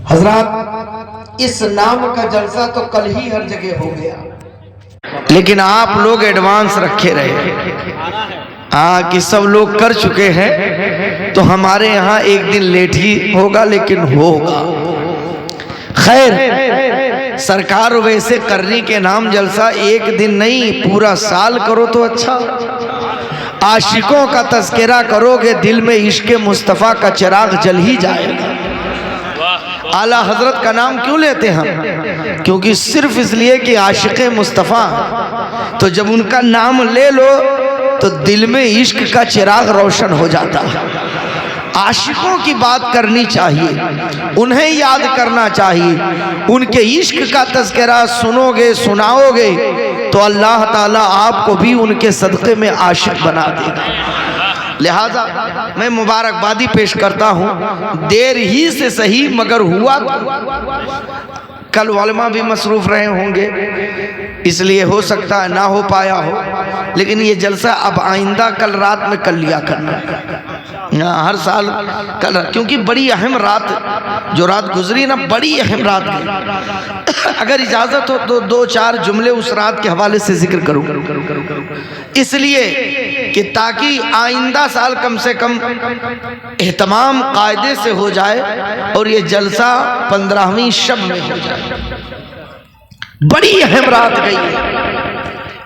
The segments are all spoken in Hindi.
हजरात, इस नाम का जलसा तो कल ही हर जगह हो गया, लेकिन आप लोग एडवांस रखे रहे। हाँ कि सब लोग कर चुके हैं तो हमारे यहाँ एक दिन लेट ही होगा, लेकिन होगा। खैर, सरकार वैसे करने के नाम जलसा एक दिन नहीं पूरा साल करो तो अच्छा। आशिकों का तज़किरा करोगे, दिल में इश्क़ मुस्तफ़ा का चिराग जल ही जाएगा। आला हजरत का नाम क्यों लेते हैं हम? क्योंकि सिर्फ इसलिए कि आशिक़ मुस्तफ़ा, तो जब उनका नाम ले लो तो दिल में इश्क का चिराग रोशन हो जाता है। आशिकों की बात करनी चाहिए, उन्हें याद करना चाहिए। उनके इश्क का तज़किरा सुनोगे, सुनाओगे तो अल्लाह ताला आपको भी उनके सदक़े में आशिक बना देगा। लिहाजा मैं मुबारकबादी पेश करता हूँ, देर ही से सही मगर हुआ। कल उलमा भी मसरूफ़ रहे होंगे, इसलिए हो सकता है ना हो पाया हो, लेकिन ये जलसा अब आइंदा कल रात में कर लिया करना। हर साल कल, क्योंकि बड़ी अहम रात जो रात गुजरी ना, बड़ी अहम रात गई। अगर इजाज़त हो तो दो चार जुमले उस रात के हवाले से जिक्र करूँ, इसलिए कि ताकि आइंदा साल कम से कम एहतमाम कायदे से हो जाए और ये जलसा 15वीं शब में हो जाए। बड़ी अहम रात गई है,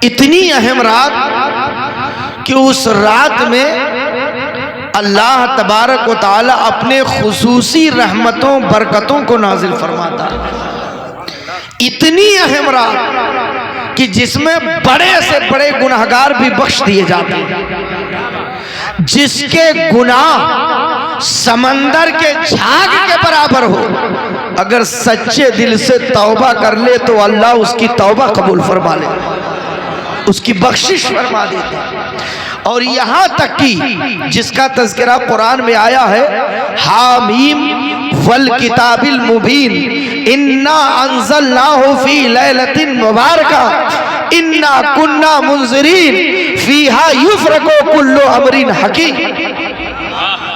इतनी अहम रात कि उस रात में अल्लाह तबारक व तआला अपने खुसूसी रहमतों बरकतों को नाजिल फरमाता है। इतनी अहम रात कि जिसमें बड़े से बड़े गुनाहगार भी बख्श दिए जाते हैं, जिसके गुनाह समंदर के झाग के बराबर हो, अगर सच्चे दिल से तौबा कर ले तो अल्लाह उसकी तौबा कबूल फरमा ले, उसकी बख्शिश फरमा देते। और यहाँ तक कि जिसका तज़किरा कुरान में आया है, हामीम वल किताबिल मुबीन इन्ना अंज़लनाहु फी लैलतिन मुबारका इन्ना कुन्ना मुंज़िरीन फीहा युफ़रक़ु कुल्लु अमरिन हकीम।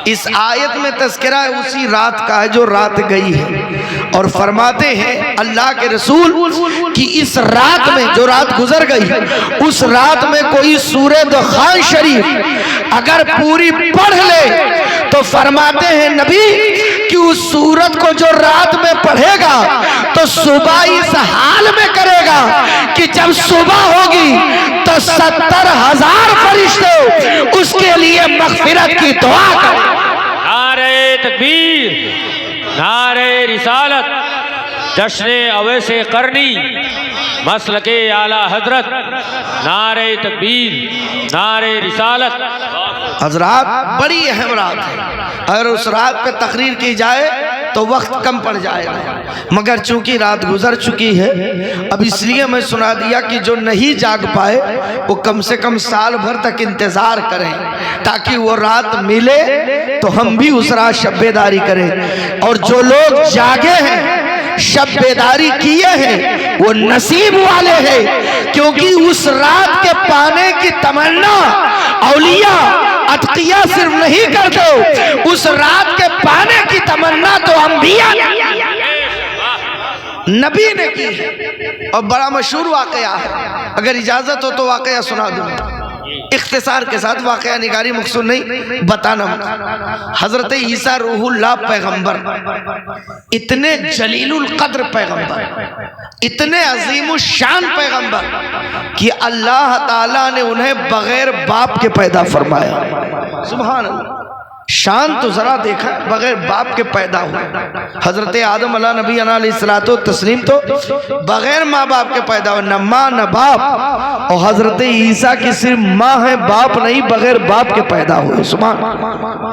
इस आयत में तज़किरा उसी रात का है जो रात गई है, और फरमाते हैं अल्लाह के रसूल कि इस रात में जो रात गुजर गई, उस रात में कोई सूरह दुखान शरीफ अगर पूरी पढ़ ले तो फरमाते हैं नबी कि उस सूरत को जो रात में पढ़ेगा तो सुबह इस हाल में करेगा कि जब सुबह होगी तो 70,000 फरिश्ते उसके लिए मग़फ़िरत की दुआ करें। नारे तकबीर, नारे रिसालत, जश्न अवैसे करनी, मसलके आला हजरत, नारे तकबीर, नारे रिसालत। हजरात, बड़ी अहम रात है। अगर उस रात पे तकरीर की जाए तो वक्त कम पड़ जाएगा, मगर चूंकि रात गुजर चुकी है, अब इसलिए मैं सुना दिया कि जो नहीं जाग पाए वो कम से कम साल भर तक इंतज़ार करें, ताकि वो रात मिले तो हम भी उस रात शब-ए-दारी करें। और जो लोग जागे हैं, शब-ए-दारी किए हैं, वो नसीब वाले हैं, क्योंकि उस रात के पाने की तमन्ना औलिया अतकिया सिर्फ नहीं करते, उस रात के पाने की तमन्ना तो अंबिया नबी ने की है। और बड़ा मशहूर वाकया है, अगर इजाजत हो तो वाकया सुना दूंगा इख्तिसार के साथ। वाकया निगारी मकसूद नहीं, बताना। हजरत ईसा रूहुल्लाह पैगंबर, इतने जलीलुल कद्र पैगंबर, इतने अजीमुश शान पैगंबर कि अल्लाह ताला ने उन्हें बगैर बाप के पैदा फरमाया। सुभान अल्लाह, शान तो जरा देखा, बगैर बाप के पैदा हुए। हजरत आदम अला नबी अलैहिस्सलातो तस्लीम तो बगैर माँ बाप के पैदा हुए, न माँ न बाप। और हजरत ईसा की सिर्फ माँ है, बाप नहीं, बगैर बाप के पैदा हुए। सुभान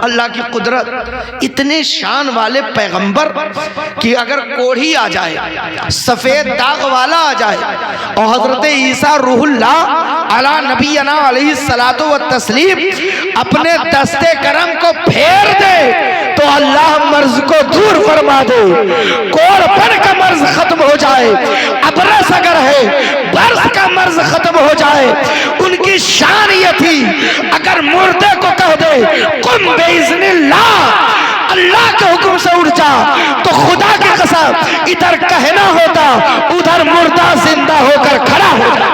अल्लाह की कुदरत। इतने शान वाले पैगंबर कि अगर कोढ़ी आ जाए, सफेद दाग वाला आ जाए, और हजरत ईसा रूहुल्लाह अला नबी अलैहिस्सलातो व तस्लीम अपने दस्ते करम को फेर दे तो अल्लाह मर्ज को दूर फरमा दे, कोढ़पन का मर्ज खत्म हो जाए, अबरस अगर है बर्स का मर्ज खत्म हो जाए। उनकी शान ये थी, अगर मुर्दे को कह दे कुम बेइज़्निल्लाह, अल्लाह के हुक्म से उठ जा, तो खुदा की होता, इधर कहना होता, उधर मुर्दा जिंदा होकर खड़ा होता।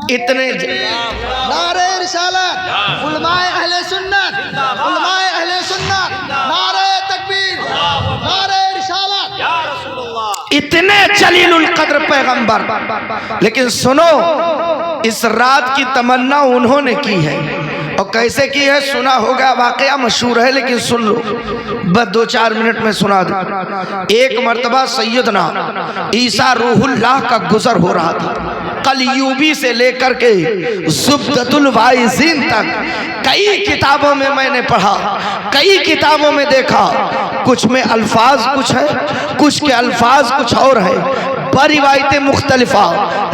इतने नारे रिसालत, उलमाए अहले सुन्नत, उलमाए अहले सुन्नत, नारे तकबीर, नारे रिसालत, या रसूलुल्लाह। इतने जलीलुल कद्र पैगंबर। लेकिन सुनो, इस रात की तमन्ना उन्होंने की है, और कैसे की है सुना होगा, वाकया मशहूर है, लेकिन सुन लो, बस 2-4 मिनट में सुना दो। एक मर्तबा सैयदना ईसा रूहुल्लाह का गुजर हो रहा था। कलयूबी से लेकर के ज़ुब्दतुल वाइज़ीन तक कई किताबों में मैंने पढ़ा, कई किताबों में देखा, कुछ में अल्फाज कुछ है, कुछ के अल्फाज कुछ और है, रिवायतें मुख्तलिफा।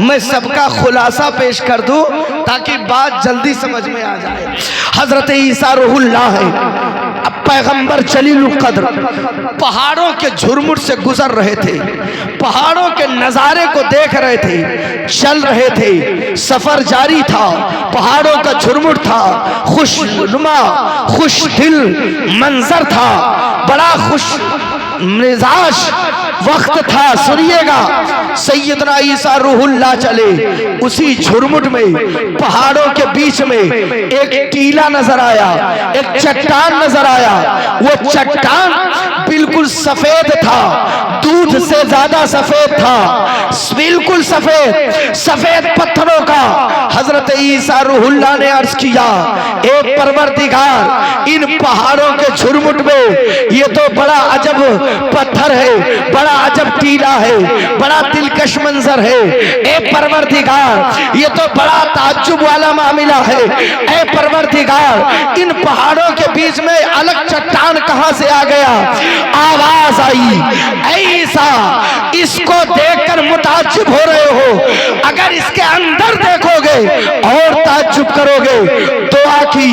मैं सबका खुलासा पेश कर दूं ताकि बात जल्दी समझ में आ जाए। हजरत ईसा रूहुल्लाह है, अब पैगंबर जलीलुल कद्र पहाड़ों के झुरमुट से गुजर रहे थे, पहाड़ों के नजारे को देख रहे थे, चल रहे थे, सफर जारी था, पहाड़ों का झुरमुट था, खुशनुमा खुश दिल मंजर था, बड़ा खुश मिजाज वक्त था। सुनिएगा, सैयदना ईसा रूहुल्लाह चले, उसी झुरमुट में पहाड़ों के बीच में एक टीला नजर आया, एक चट्टान नजर आया। वो चट्टान बिल्कुल सफेद था, दूध से ज्यादा सफेद था, बिल्कुल सफेद, सफेद पत्थरों का। हजरत ईसा रूहुल्लाह ने अर्ज किया, ए परवरदिगार, इन पहाड़ों के झुरमुट में ये तो बड़ा अजब पत्थर है, बड़ा अजब टीला है, बड़ा दिलकश मंजर है। ए परवरदिगार, ये तो बड़ा ताज्जुब वाला मामला है। ए परवरदिगार, इन पहाड़ों के बीच में अलग चट्टान कहां से आ गया? आवाज आई, ऐ ईसा, इसको देखकर मुताज्जुब हो रहे हो, अगर इसके अंदर देखोगे और ताज्जुब करोगे। दुआ की,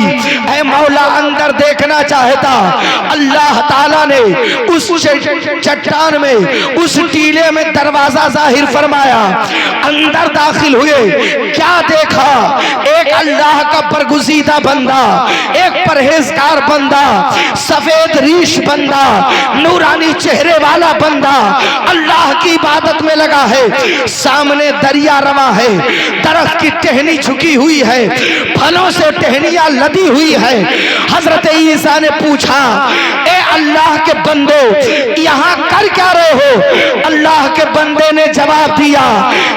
ऐ मौला, अंदर देखना चाहता। अल्लाह ताला ने उस चट्टान में, उस टीले में दरवाजा जाहिर फरमाया, अंदर दाखिल हुए। क्या देखा? एक अल्लाह का बरगुज़ीदा बंदा, एक परहेजगार बंदा, सफेद रीश बंदा, नूरानी चेहरे वाला बंदा, अल्लाह की इबादत में लगा है। सामने दरिया रवा है, दरख्त की टहनी झुकी हुई है, फलों से टहनियां लदी हुई है। हजरत ईसा ने पूछा, ए अल्लाह के बंदो, यहाँ कर क्या रहे हो? अल्लाह के बंदे ने जवाब दिया,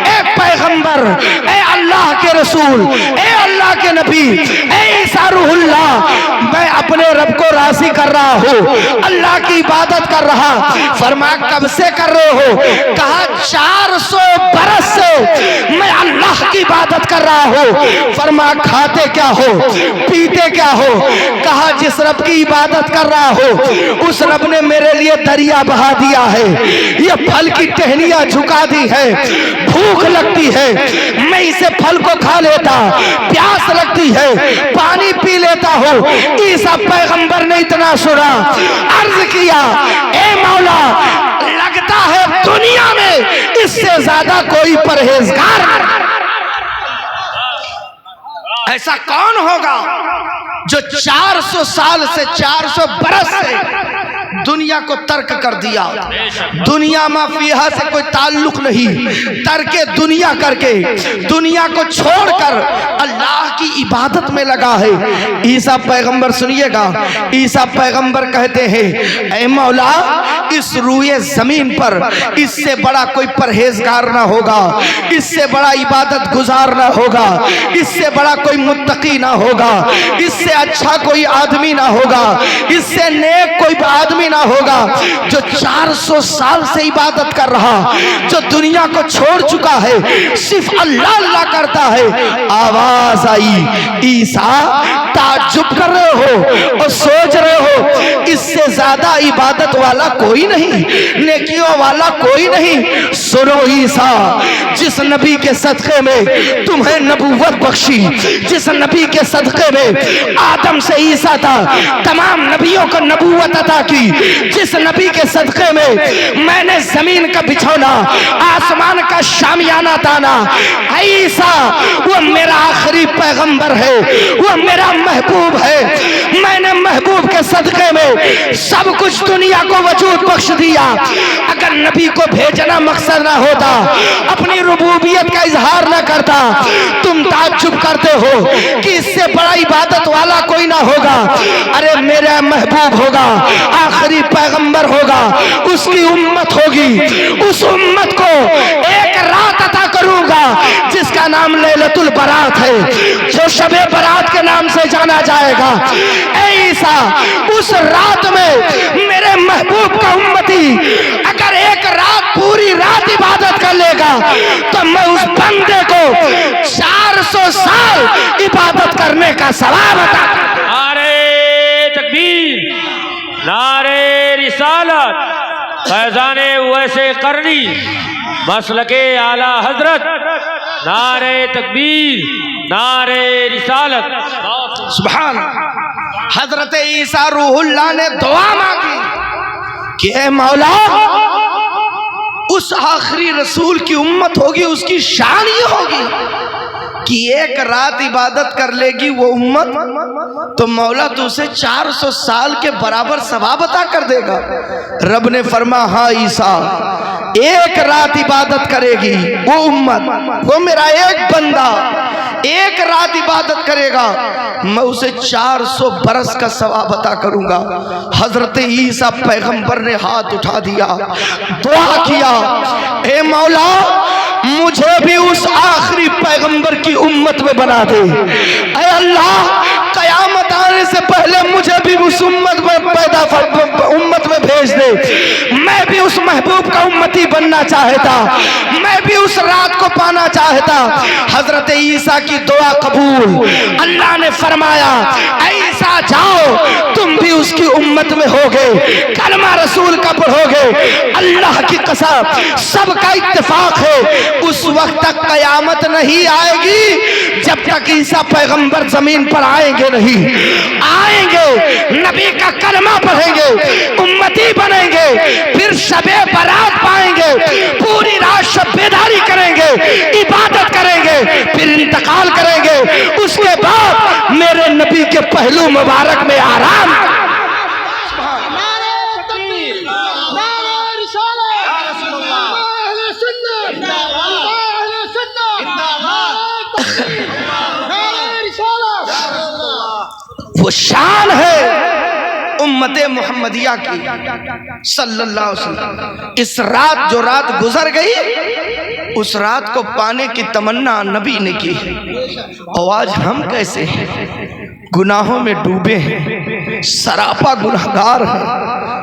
ए पैगंबर, ए अल्लाह के रसूल, ए अल्लाह के नबी, ए ईसा रूहुल्लाह, मैं अपने रब को राज़ी कर रहा हूँ, अल्लाह की इबादत कर रहा। फरमा, कब से कर रहे हो? कहा, 400 बरस से मैं अल्लाह की इबादत कर रहा हूँ। फरमा, खाते क्या हो, पीते क्या हो? कहा, जिस रब की इबादत कर रहा हो उस रब ने मेरे लिए दरिया बहा दिया है, ये फल की टहनियां झुका दी है। भूख लगती है, मैं इसे फल को खा लेता, प्यास लगती है, पानी पी लेता हूँ। ईसा पैगंबर ने इतना सुना, अर्ज किया, ए मौला, लगता है दुनिया में इससे ज्यादा कोई परहेजगार ऐसा कौन होगा जो 400 साल से, 400 बरस से दुनिया को तर्क कर दिया। दुनिया माफिया से कोई ताल्लुक नहीं, तर्के दुनिया करके, दुनिया को छोड़कर अल्लाह की इबादत में लगा है। ईसा पैगंबर, सुनिएगा, ईसा पैगंबर कहते हैं, ऐ मौला, इस रूए जमीन पर इससे बड़ा कोई परहेजगार ना होगा, इससे बड़ा इबादत गुजार ना होगा, इससे बड़ा कोई मुत्तकी ना होगा, इससे अच्छा कोई आदमी ना होगा, इससे नेक कोई आदमी ना होगा जो 400 साल से इबादत कर रहा, जो दुनिया को छोड़ चुका है, सिर्फ अल्लाह अल्लाह करता है। आवाज आई, ईसा, ताज्जुब कर रहे हो और सोच रहे हो इससे ज्यादा इबादत वाला कोई कोई नहीं, नेकियों वाला कोई नहीं। सुनो ईसा, जिस नबी के सदक़े में तुम्हें नबूवत बख्शी, जिस नबी के सदक़े में आदम से ईसा था तमाम नबियों को नबूवत अता की, जिस नबी के सदक़े में मैंने जमीन का बिछौना आसमान का शामियाना ताना, ईसा वो मेरा आखिरी पैगंबर है, वो मेरा महबूब है। मैंने महबूब के सदक़े में सब कुछ दुनिया को वजूद बख्श दिया। अगर नबी को भेजना मकसद ना होता, अपनी रुबूबियत का इजहार ना करता, तुम ताज्जुब करते हो कि इससे बड़ा इबादत वाला कोई ना होगा। अरे मेरा महबूब होगा, आखिरी पैगंबर होगा, उसकी उम्मत होगी, उस उम्मत को एक रात अता करूंगा जिसका नाम लैलतुल बरात है, जो शबे बरात के नाम से जाना जाएगा। ऐ ईसा, उस रात में मेरे महबूब का उम्मती अगर एक रात पूरी रात इबादत कर लेगा तो मैं उस बंदे को 400 साल इबादत करने का सवाब अता। नारे तकबीर, नारे रिसालत, फैजाने वैसे करनी, मसलके आला हजरत, नारे तकबीर, नारे रिसालत। सुभान। हजरत ईसा रूहुल्लाह ने दुआ मांगी कि ऐ मौला, उस आखिरी रसूल की उम्मत होगी, उसकी शान ये होगी कि एक रात इबादत कर लेगी वो उम्मत, तो मौला तो उसे 400 साल के बराबर सवाब अता कर देगा। रब ने फरमा, हाँ ईसा, एक रात इबादत करेगी वो उम्मत, वो मेरा एक बंदा एक रात इबादत करेगा, मैं उसे 400 बरस का सवाब अता करूंगा। हजरत ईसा पैगंबर ने हाथ उठा दिया, दुआ किया, ए मौला, मुझे भी उस आखिरी पैगंबर की उम्मत में बना दे। ऐ अल्लाह, कयामत आने से पहले मुझे भी उस उम्मत में उम्मत में भेज दे। मैं भी उस महबूब का उम्मती बनना चाहता, मैं भी उस रात को पाना चाहता। हजरत ईसा की दुआ कबूल। अल्लाह ने फरमाया, ईसा जाओ, तुम भी उसकी उम्मत में होगे, कलमा रसूल का पढ़ोगे। अल्लाह की कसम, सबका इत्तेफाक है, उस वक्त तक कयामत नहीं आएगी जब तक ईसा पैगंबर जमीन पर आएंगे नहीं। आएंगे, नबी का कलमा पढ़ेंगे, उम्मती बनेंगे, फिर शबे बरात पाएंगे, पूरी रात शब बेदारी करेंगे, इबादत करेंगे, फिर इंतकाल करेंगे। उसके बाद मेरे नबी के पहलू मुबारक में आराम। वो शान है उम्मते मुहम्मदिया की सल्लल्लाहु अलैहि वसल्लम। इस रात, जो रात गुजर गई, उस रात को पाने की तमन्ना नबी ने की है। और आज हम कैसे हैं, गुनाहों में डूबे हैं, सरापा गुनहगार हैं,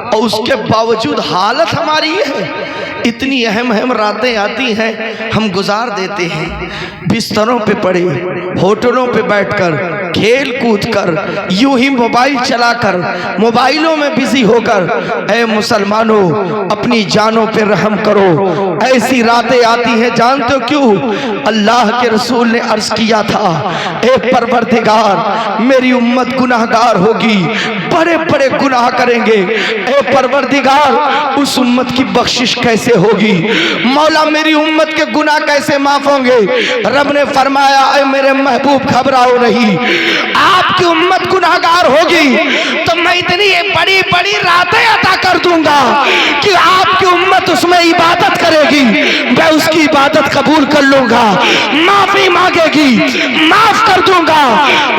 और उसके बावजूद हालत हमारी ये है। इतनी अहम अहम रातें आती हैं, हम गुजार देते हैं बिस्तरों पे पड़े, होटलों पे बैठकर, खेल कूद कर, यूं ही मोबाइल चलाकर, मोबाइलों में बिजी होकर। ऐ मुसलमानों, अपनी जानों पे रहम करो। ऐसी रातें आती हैं, जानते हो क्यों? अल्लाह के रसूल ने अर्ज किया था, ए परवरदिगार, मेरी उम्मत गुनाहगार होगी, बड़े बड़े गुनाह करेंगे। ए परवरदिगार, उस उम्मत की बख्शिश कैसे होगी? मौला, मेरी उम्मत के गुनाह कैसे माफ होंगे? रब ने फरमाया, ऐ मेरे महबूब, घबराओ नहीं, आपकी उम्मत गुनाहगार होगी तो मैं इतनी बड़ी बड़ी रातें अता कर दूंगा कि आपकी उम्मत उसमें इबादत करेगी, मैं उसकी इबादत कबूल कर लूंगा। माफी मांगेगी, माफ कर दूंगा।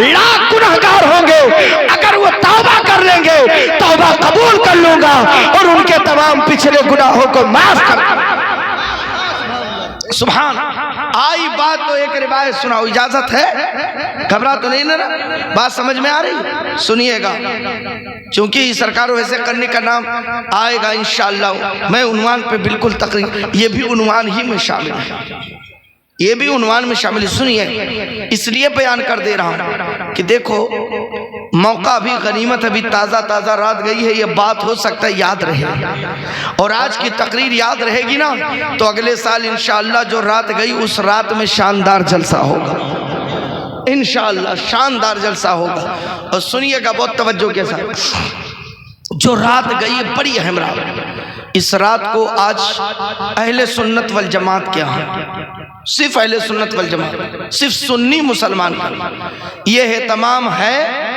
लाख गुनाहगार होंगे, अगर वो तौबा कर लेंगे, तौबा कबूल कर लूंगा और उनके तमाम पिछले गुनाहों को माफ कर। सुभान। आई बात तो एक रिवायत सुनाओ, इजाजत है? घबरा तो नहीं ना? बात समझ में आ रही? सुनिएगा, क्योंकि सरकार वैसे करने का नाम आएगा इंशाअल्लाह। मैं उन्वान पे बिल्कुल तकरीर, ये भी उन्वान ही में शामिल है, ये भी उन्वान में शामिल है। सुनिए, इसलिए बयान कर दे रहा हूं कि देखो, मौका अभी गनीमत, अभी ताज़ा ताज़ा रात गई है, ये बात हो सकता है याद रहे, और आज की तकरीर याद रहेगी ना तो अगले साल इंशाअल्लाह जो रात गई उस रात में शानदार जलसा होगा, इंशाअल्लाह शानदार जलसा होगा। और सुनिएगा बहुत तवज्जो के साथ, जो रात गई है बड़ी अहम रात, इस रात को आज अहले सुन्नत वल जमात के यहाँ, सिर्फ अहले सुन्नत वल जमात, सिर्फ सुन्नी मुसलमान का ये है तमाम है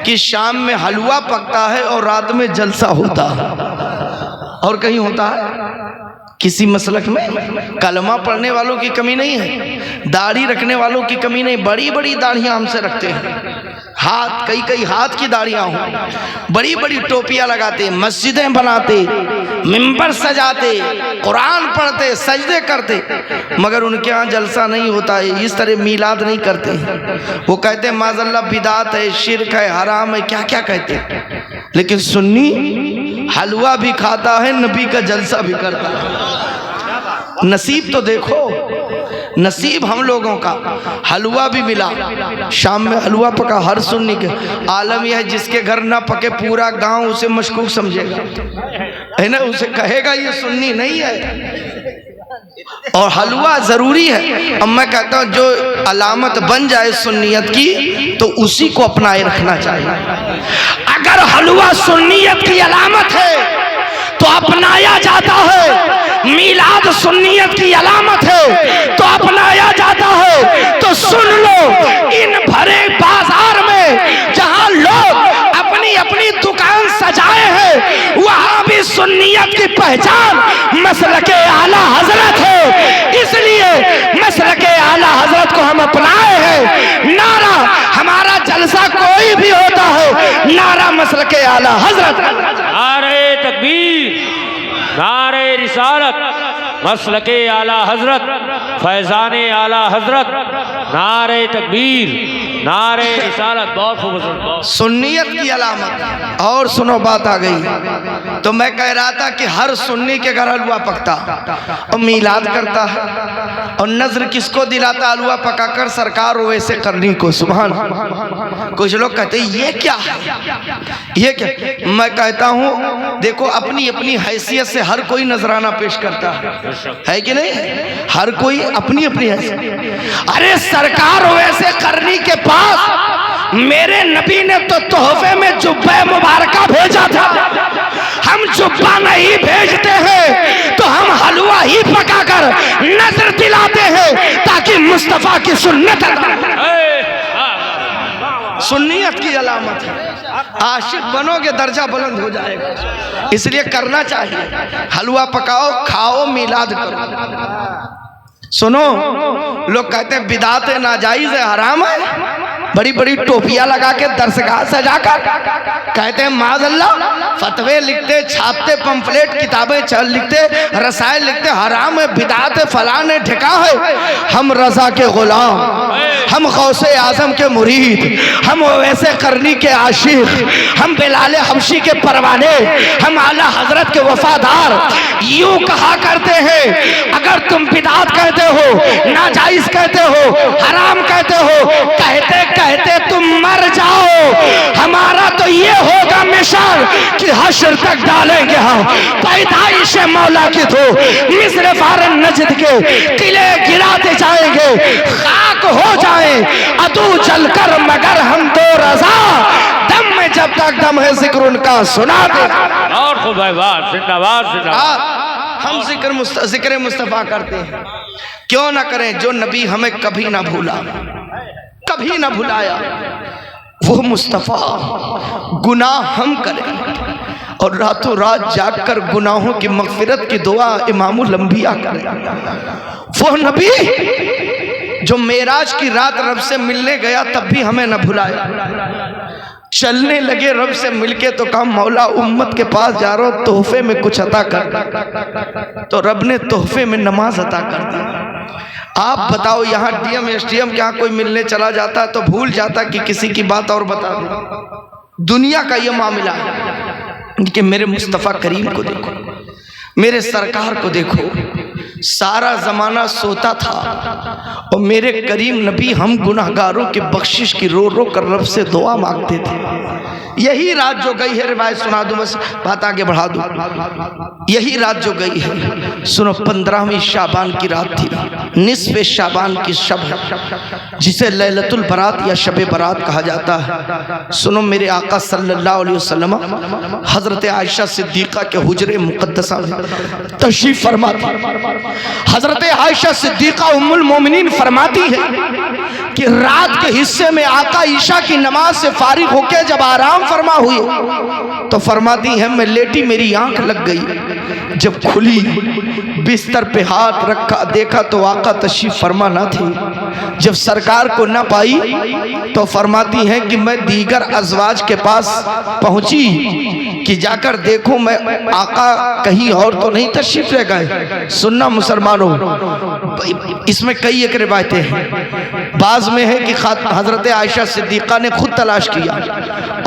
कि शाम में हलवा पकता है और रात में जलसा होता है। और कहीं होता है किसी मसलक में? कलमा पढ़ने वालों की कमी नहीं है, दाढ़ी रखने वालों की कमी नहीं, बड़ी बड़ी दाढ़ियां हमसे रखते हैं, हाथ कई हाथ की दाढ़ियां हों, बड़ी बड़ी टोपियां लगाते, मस्जिदें बनाते, मिंबर सजाते, कुरान पढ़ते, सजदे करते, मगर उनके यहाँ जलसा नहीं होता है, इस तरह मीलाद नहीं करते। वो कहते हैं माज़अल्लाह बिदात है, शिरक है, हराम है, क्या क्या कहते हैं। लेकिन सुन्नी हलवा भी खाता है, नबी का जलसा भी करता है। नसीब तो देखो, नसीब हम लोगों का, हलवा भी मिला, शाम में हलवा पका, हर सुन्नी के आलम यह है जिसके घर ना पके पूरा गांव उसे मशकूक समझेगा, है ना, उसे कहेगा ये सुन्नी नहीं है। और हलवा जरूरी है। अब मैं कहता हूँ जो अलामत बन जाए सुन्नियत की तो उसी को अपनाए रखना चाहिए। अगर हलवा सुन्नियत की अलामत है तो अपनाया जाता है, मीलाद सुन्नियत की अलामत है तो अपनाया जाता है। तो सुन लो, इन भरे बाजार में जहां लोग अपनी अपनी दुकान सजाए हैं वहां भी सुन्नियत की पहचान मसलके आला हजरत है, इसलिए मसलके आला हजरत को हम अपनाए हैं। नारा हमारा जलसा कोई भी होता है, नारा मसलके आला हजरत। नारे तकबीर, नारे रिसालत, मसलके आला हजरत, फैजाने आला हजरत, नारे तकबीर, नारे रिसालत। बहुत खूबसूरत, सुन्नियत की अलामत। और सुनो बात आ गई, तो मैं कह रहा था कि हर सुन्नी के घर हलवा पकता और मीलाद करता है, और नजर किसको दिलाता? हलवा पकाकर सरकार वैसे करनी को। सुभान। कुछ लोग कहते ये क्या है, ये क्या? मैं कहता हूँ देखो, अपनी अपनी हैसियत से हर कोई नजराना पेश करता है कि नहीं? हर कोई अपनी अपनी हैसियत। अरे सरकार वैसे करनी के पास मेरे नबी ने तो तोहफे में जुब्बा मुबारका भेजा था। हम जुब्बा नहीं भेजते हैं तो हम हलवा ही पकाकर नजर दिलाते हैं ताकि मुस्तफा की सुन्नत सुन्नियत की अलामत है। आशिक बनोगे दर्जा बुलंद हो जाएगा, इसलिए करना चाहिए। हलवा पकाओ, खाओ, मीलाद करो। सुनो, लोग कहते हैं बिदात नाजायज है, हराम है। बड़ी बड़ी टोपियां लगा के दरसगाह सजाकर कहते हैं माज़अल्लाह, फतवे लिखते, छापते, पंफलेट किताबें लिखते, रसायल लिखते, हराम है, बिदात है, फलां है, ठिका है। हम रजा के गुलाम, हम गौसे आजम के मुरीद, हम वैसे करनी के आशिक, हम बिलाल हबशी के परवाने, हम आला हजरत के वफादार। यूं कहा करते हैं, अगर तुम बिदात कहते हो, नाजायज कहते हो, हराम कहते हो, कहते कहते तुम मर जाओ। हमारा तो ये होगा मिसाल कि हश्र तक डालेंगे हम पैदाइश मौला की धो, मिस्र फारन नजद के किले गिराते जाएंगे, खाक हो जाए अदू जलकर, मगर हम दो रजा दम में जब तक दम है जिक्र उनका सुना दे। और खूब भाई, जिंदाबाद जिंदाबाद। हम जिक्र मुस्तफा करते हैं, क्यों ना करें? जो नबी हमें कभी ना भूला, कभी ना भुलाया, वो मुस्तफा। गुनाह हम करें और रातों रात जागकर गुनाहों की मगफिरत की दुआ इमामुल अंबिया करें। वो नबी जो मेराज की रात रब से मिलने गया तब भी हमें न भुलाया, चलने लगे रब से मिलके तो कहा मौला उम्मत के पास जा रहा हूं, तोहफे में कुछ अता कर। तो रब ने तोहफे में नमाज अता कर दी। आप बताओ, यहाँ डीएम एसडीएम के यहाँ कोई मिलने चला जाता तो भूल जाता कि किसी की बात और बता दो। दुनिया का ये मामला है कि मेरे मुस्तफ़ा करीम को देखो, मेरे सरकार को देखो, सारा जमाना सोता था और मेरे करीम नबी हम गुनाहगारों की बख्शिश की रो रो कर रब से दुआ मांगते थे। यही रात जो गई है, रिवायत सुना दूं, बस बात आगे बढ़ा दूं। यही रात जो गई है, सुनो, 15वीं शाबान की रात थी, निस्फ़े शाबान की शब है, जिसे लैलतुल बरात या शब बरात कहा जाता है। सुनो, मेरे आका सल्लल्लाहु अलैहि वसल्लम हज़रत आयशा सिद्दीक़ा के हुजरे मुक़द्दसा में तशरीफ़ फरमा थी। हज़रत आयशा सिद्दीक़ा उम्मुल मोमिनीन फरमाती है कि रात के हिस्से में आका ईशा की नमाज से फारिग होकर जब आराम फरमा हुई तो फरमाती है, मैं लेटी, मेरी आंख लग गई। जब खुली, बिस्तर पे हाथ रखा, देखा तो आका तशरीफ फरमा ना थी। जब सरकार को ना पाई तो फरमाती हैं कि मैं दीगर अज़वाज के पास पहुंची कि जाकर देखूं मैं आका कहीं और तो नहीं तशरीफ ले गए। सुनना मुसलमानों, इसमें कई एक रिवायतें हैं। बाज में है कि हज़रत आयशा सिद्दीक़ा ने खुद तलाश किया,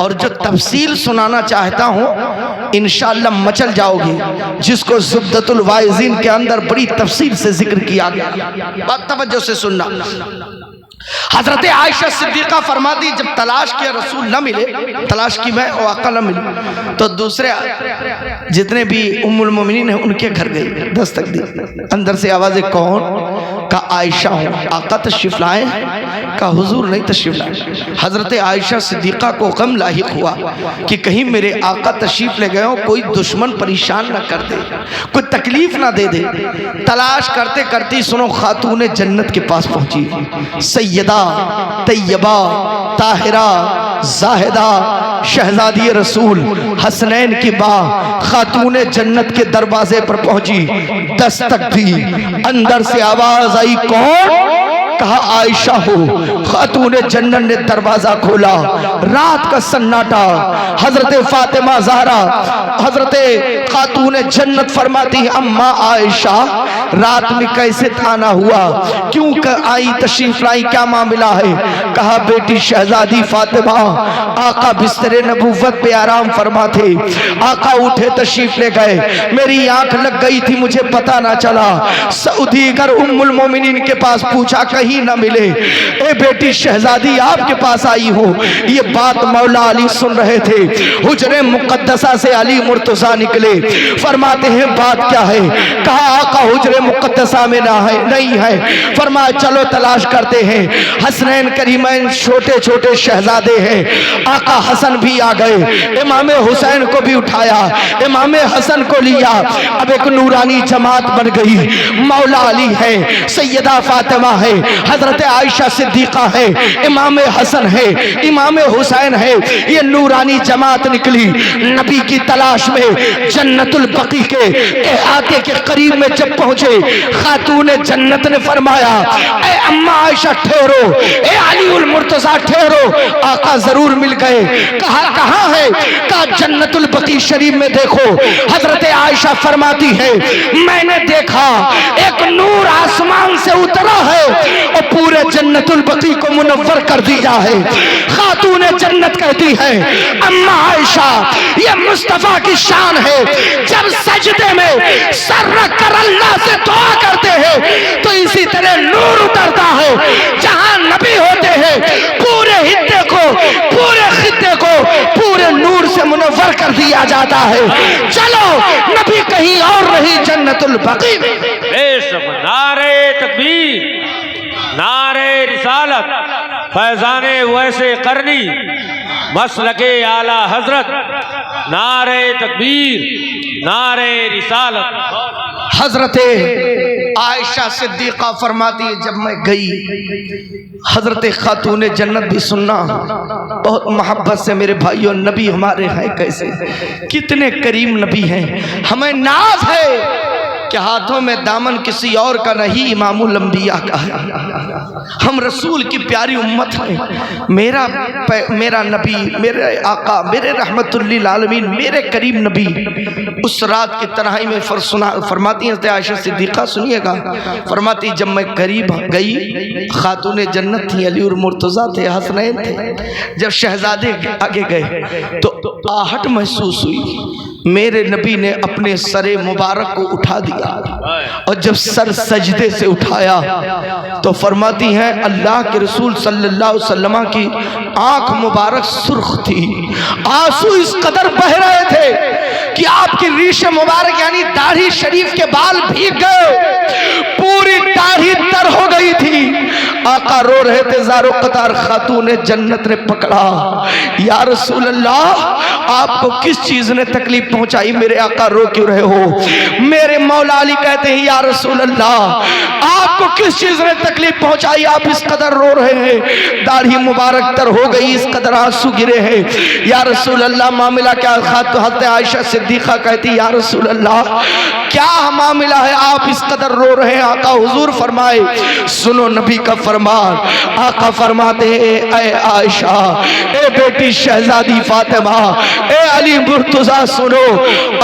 और जो तफसील सुनाना चाहता हूँ इंशाअल्लाह मचल जाओगे, जिसको ज़ुब्दतुल वाइज़ीन के अंदर बड़ी तफसील से जिक्र किया गया। बात तवज्जो से सुनना। हज़रत आयशा सिद्दीक़ा फरमाती, जब तलाश किया रसूल न मिले, तलाश की मैं और आका न मिले, तो दूसरे जितने भी उम्मुल मोमिनीन हैं उनके घर गई, दस्तक दी। अंदर से आवाज़, कौन? का आयशा हूँ। आका तशरीफ लाए? का हुजूर नहीं तशरीफ लाए। हज़रत आयशा सिद्दीक़ा को गम लाहिक हुआ कि कहीं मेरे आका तशरीफ ले गए हो, कोई दुश्मन परेशान ना कर दे, कोई तकलीफ ना दे दे। तलाश करते करती सुनो, खातून जन्नत के पास पहुंची। सैयदा तैयबा ताहिरा जाहिदा शहजादी रसूल हसनैन की माँ खातून जन्नत के दरवाजे पर पहुंची, दस्तक दी। अंदर से आवाज आई, कौन? कहा आयशा हो। खातून जन्नत ने दरवाजा खोला। रात का सन्नाटा। हजरत फातिमा ज़हरा हजरत खातून जन्नत फरमाती है, अम्मा आयशा रात में कैसे थाना हुआ, क्यों आई तशरीफ लाई, क्या मामला है? कहा बेटी शहजादी फातिमा, आका बिस्तरे नबूवत पे आराम फरमा थे, आका उठे तशरीफ ले गए, मेरी आंख लग गई थी, मुझे पता ना चला। सऊदी घर उम्मुल मोमिनीन के पास पूछा, कहीं ना मिले। ए बेटी शहजादी आपके पास आई हो। ये बात मौला अली सुन रहे थे। हुजरे मुकद्दसा से अली मुर्तजा निकले, फरमाते हैं बात क्या है? कहा आका हुजरे मुकद्दसा में ना है, नहीं है। फरमाया चलो तलाश करते हैं। हसनैन करीमैन छोटे छोटे शहजादे हैं। आका हसन भी आ गए, इमाम हुसैन को भी उठाया, इमाम हसन को लिया। अब एक नूरानी जमात बन गई। मौला अली है, सैयदा फातिमा है, हजरत आयशा सिद्दीक़ा है, इमाम हसन है, इमाम हुसैन है। ये नूरानी जमात निकली नबी की तलाश में। जन्नतुल बकी के अहाते के करीब में जब पहुंचे, खातून जन्नत ने फरमाया, ए अम्मा आयशा ठहरो, ए अलीउल मुर्तजा ठहरो, आका जरूर मिल गए। कहा कहाँ है? कहा जन्नतुल बकी शरीफ में देखो। हजरत आयशा फरमाती है, मैंने देखा एक नूर आसमान से उतरा है और पूरे जन्नतुल बकी को मुनव्वर कर दिया है। खातून जन्नत कहती है, अम्मा आयशा ये मुस्तफा की शान है, जब सजदे में सर रख कर अल्लाह से दुआ करते हैं तो इसी तरह नूर उतरता है। जहां नबी होते हैं पूरे हित्ते को, पूरे खित्ते को पूरे नूर से मुनव्वर कर दिया जाता है। चलो नबी कहीं और नहीं, जन्नतुल बकी में। नारे तकबीर, नारे रिसालत, फैजाने वैसे करनी, मसलके आला हजरत, नारे तकबीर, नारे रिसालत। हजरत आयशा सिद्दीक़ा फरमाती है, जब मैं गई हजरत खातून जन्नत भी सुनना बहुत मोहब्बत से, मेरे भाइयों नबी हमारे हैं कैसे, कितने करीम नबी हैं। हमें नाज है कि हाथों में दामन किसी और का नहीं, इमामुल अंबिया का है। हम रसूल की प्यारी उम्मत हैं। मेरा नबी, मेरे आका, मेरे रहमतुल्लिल आलमीन, मेरे करीम नबी उस रात की तन्हाई में फरमाती हैं आयशा सिद्दीक़ा, सुनिएगा, फरमाती जब मैं करीब गई, खातून जन्नत थी, अली और मुर्तज़ा थे, हसनैन थे। जब शहजादे आगे गए तो आहट महसूस हुई। मेरे नबी ने अपने सरे मुबारक को उठा दिया और जब सर सजदे से उठाया तो फरमाती हैं अल्लाह के रसूल सल्लल्लाहु अलैहि वसल्लम की आंख मुबारक सुर्ख थी, आंसू इस कदर बह रहे थे कि आपकी रीश मुबारक यानी दाढ़ी शरीफ के बाल भीग गए, पूरी दाढ़ी तर हो गई थी। आका रो रहे थे, ज़ारो कतार खातून जन्नत ने पकड़ा, या रसूल अल्लाह आपको किस चीज ने तकलीफ पहुंचाई, मेरे आका रो क्यों रहे हो। मेरे मौला अली कहते हैं या रसूल अल्लाह आपको किस चीज ने तकलीफ पहुंचाई, आप इस कदर रो रहे हैं, दाढ़ी मुबारक तर हो गई, इस कदर आंसू गिरे हैं, या रसूल अल्लाह मामला क्या। हज़रत आयशा सिद्दीक़ा कहती या रसूल अल्लाह क्या मामला है, आप इस कदर रो रहे हैं। आका हुजूर फरमाए सुनो नबी का फरमान। आका फरमाते ए आयशा, ए बेटी शहजादी फातिमा, ए अली मुर्तजा सुनो,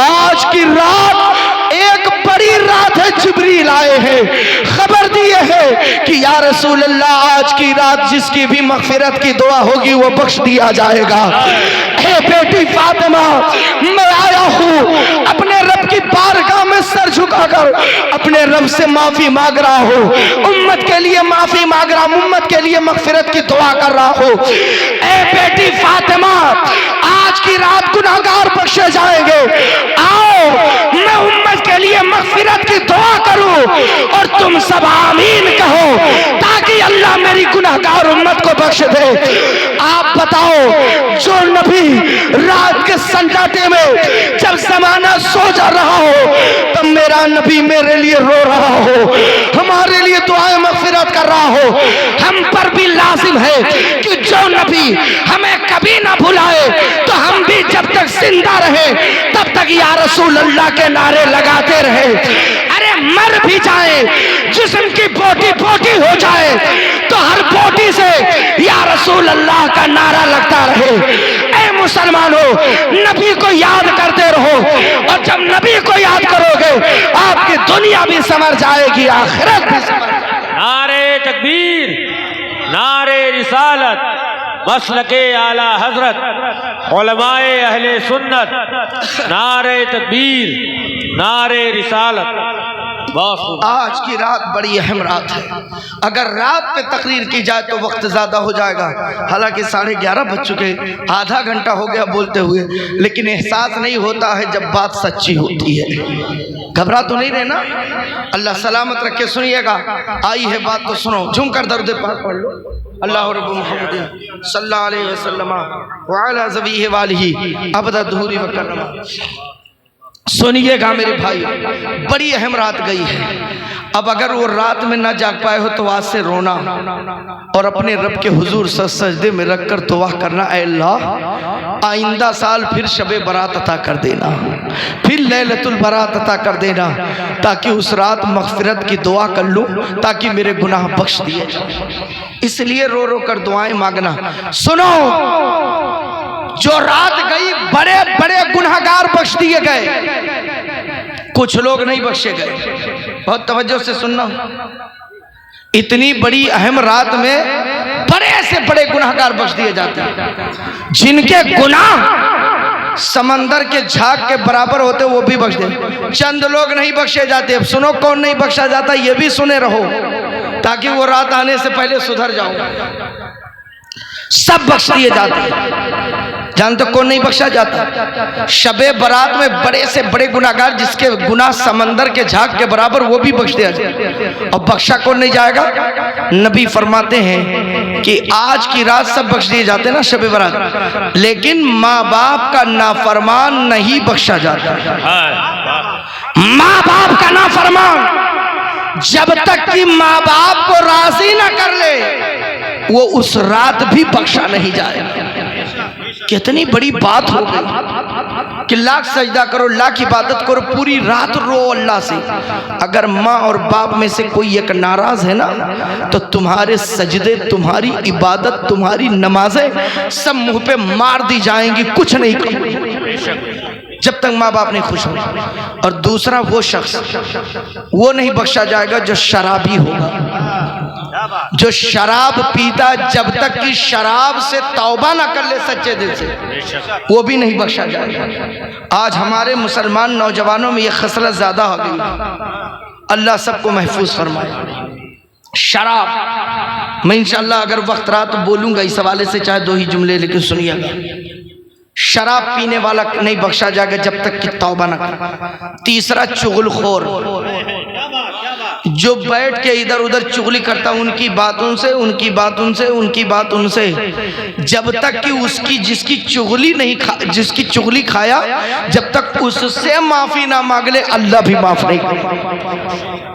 आज की रात एक बड़ी रात है, जिब्रील आए हैं, खबर दिए हैं कि या रसूल अल्लाह आज की रात जिसकी भी मगफिरत की दुआ होगी वो बख्श दिया जाएगा। ए बेटी फातिमा, मैं आया हूँ अपने रब की बारगाह में सर झुकाकर अपने रब से माफी मांग रहा हूँ, उम्मत के लिए माफी मांग रहा हूँ, उम्मत के लिए मगफिरत की दुआ कर रहा हूँ। ए बेटी फातिमा, आज की रात गुनाहगार बख्शे जाएंगे, आओ मैं उम्मत के लिए मगफिरत की दुआ करूं और तुम सब आमीन कहो ताकि अल्लाह मेरी गुनाहगार उम्मत को बख्श दे। आप बताओ, जो नबी रात के सन्नाटे में जब जमाना सो जा रहा हो तब मेरा नबी मेरे लिए रो रहा हो, हमारे लिए दुआएं मगफिरत कर रहा हो, हम पर भी लाजिम है कि जो नबी हमें कभी ना भुलाए तो हम भी जब तक जिंदा रहे तब तक या रसूल अल्लाह के नारे लगाते रहे। अरे मर भी जाए, जिस्म की बोटी बोटी हो जाए तो हर बोटी से या रसूल अल्लाह का नारा लगता रहे। ऐ मुसलमानों, नबी को याद करते रहो और जब नबी को याद करोगे आपकी दुनिया भी समझ जाएगी, आखिरत भी समझ जाएगी। नारे तकबीर, नारे रिसालत, मसलके आला हजरत, उलमाए अहले सुन्नत, नारे तकबीर, नारे रिसालत। आज की रात बड़ी अहम रात है। अगर रात पे तकरीर की जाए तो वक्त ज़्यादा हो जाएगा, हालांकि 11:30 बज चुके, आधा घंटा हो गया बोलते हुए, लेकिन एहसास नहीं होता है जब बात सच्ची होती है। घबरा तो नहीं रहना, अल्लाह सलामत रखे। सुनिएगा, आई है बात तो सुनो, झूम कर दरूद पाक पढ़ लो। अल्लाह रब्बु मुहम्मद सल्लल्लाहु अलैहि वसल्लम व अला ज़बीहि वालिही अबदा दुहूरी व कररमा। सुनिएगा मेरे भाई, बड़ी अहम रात गई है। अब अगर वो रात में ना जाग पाए हो तो आज से रोना और अपने रब के हुजूर सजदे में रखकर दुआ करना, ऐ अल्लाह आइंदा साल फिर शबे बरात अता कर देना, फिर लैलतुल बरात अता कर देना, ताकि उस रात मगफिरत की दुआ कर लूँ, ताकि मेरे गुनाह बख्श दिए। इसलिए रो रो कर दुआएं मांगना। सुनो, जो रात गई बड़े बड़े गुनहगार बख्श दिए गए, कुछ लोग नहीं बख्शे गए। बहुत तवज्जो से सुनना, इतनी बड़ी अहम रात में बड़े से बड़े गुनहगार बख्श दिए जाते हैं, जिनके गुनाह समंदर के झाग के बराबर होते वो भी बख्श दे। चंद लोग नहीं बख्शे जाते। अब सुनो कौन नहीं बख्शा जाता, ये भी सुने रहो ताकि वो रात आने से पहले सुधर जाओ। सब बख्श दिए जाते हैं। जानते कौन नहीं बख्शा जाता? शबे बरात में बड़े से बड़े गुनाहगार जिसके गुनाह समंदर के झाग के बराबर, वो भी बख्श दिया जाए। और बख्शा कौन नहीं जाएगा? नबी फरमाते हैं कि आज की रात सब बख्श दिए जाते हैं ना शबे बरात, लेकिन माँ बाप का नाफरमान नहीं बख्शा जाता। माँ बाप का नाफरमान जब तक कि माँ बाप को राजी ना कर ले वो उस रात भी बख्शा नहीं जाएगा। कितनी बड़ी बात हो गई कि लाख सजदा करो, लाख इबादत करो, पूरी रात रो अल्लाह से। अगर माँ और बाप में से कोई एक नाराज है ना तो तुम्हारे सजदे, तुम्हारी इबादत, तुम्हारी नमाजें सब मुंह पे मार दी जाएंगी, कुछ नहीं करेंगे जब तक माँ बाप नहीं खुश हो। और दूसरा वो शख्स वो नहीं बख्शा जाएगा जो शराबी होगा। जो शराब पीता जब तक कि शराब से तौबा ना कर ले सच्चे दिल से, वो भी नहीं बख्शा जाएगा। आज हमारे मुसलमान नौजवानों में ये खसलत ज्यादा हो गई। अल्लाह सबको महफूज फरमाए। शराब, मैं इंशाअल्लाह अगर वक्त रहा तो बोलूंगा इस हवाले से, चाहे 2 ही जुमले, लेकिन सुनिएगा। शराब पीने वाला नहीं बख्शा जाएगा जब तक कि तौबा न करे। तीसरा, चुगलखोर, जो बैठ के इधर उधर चुगली करता, उनकी बातों से उनकी बातों से उनकी बात उनसे, जब तक कि उसकी जिसकी चुगली खाया, जब तक उससे माफी ना मांग ले, अल्लाह भी माफ नहीं करे।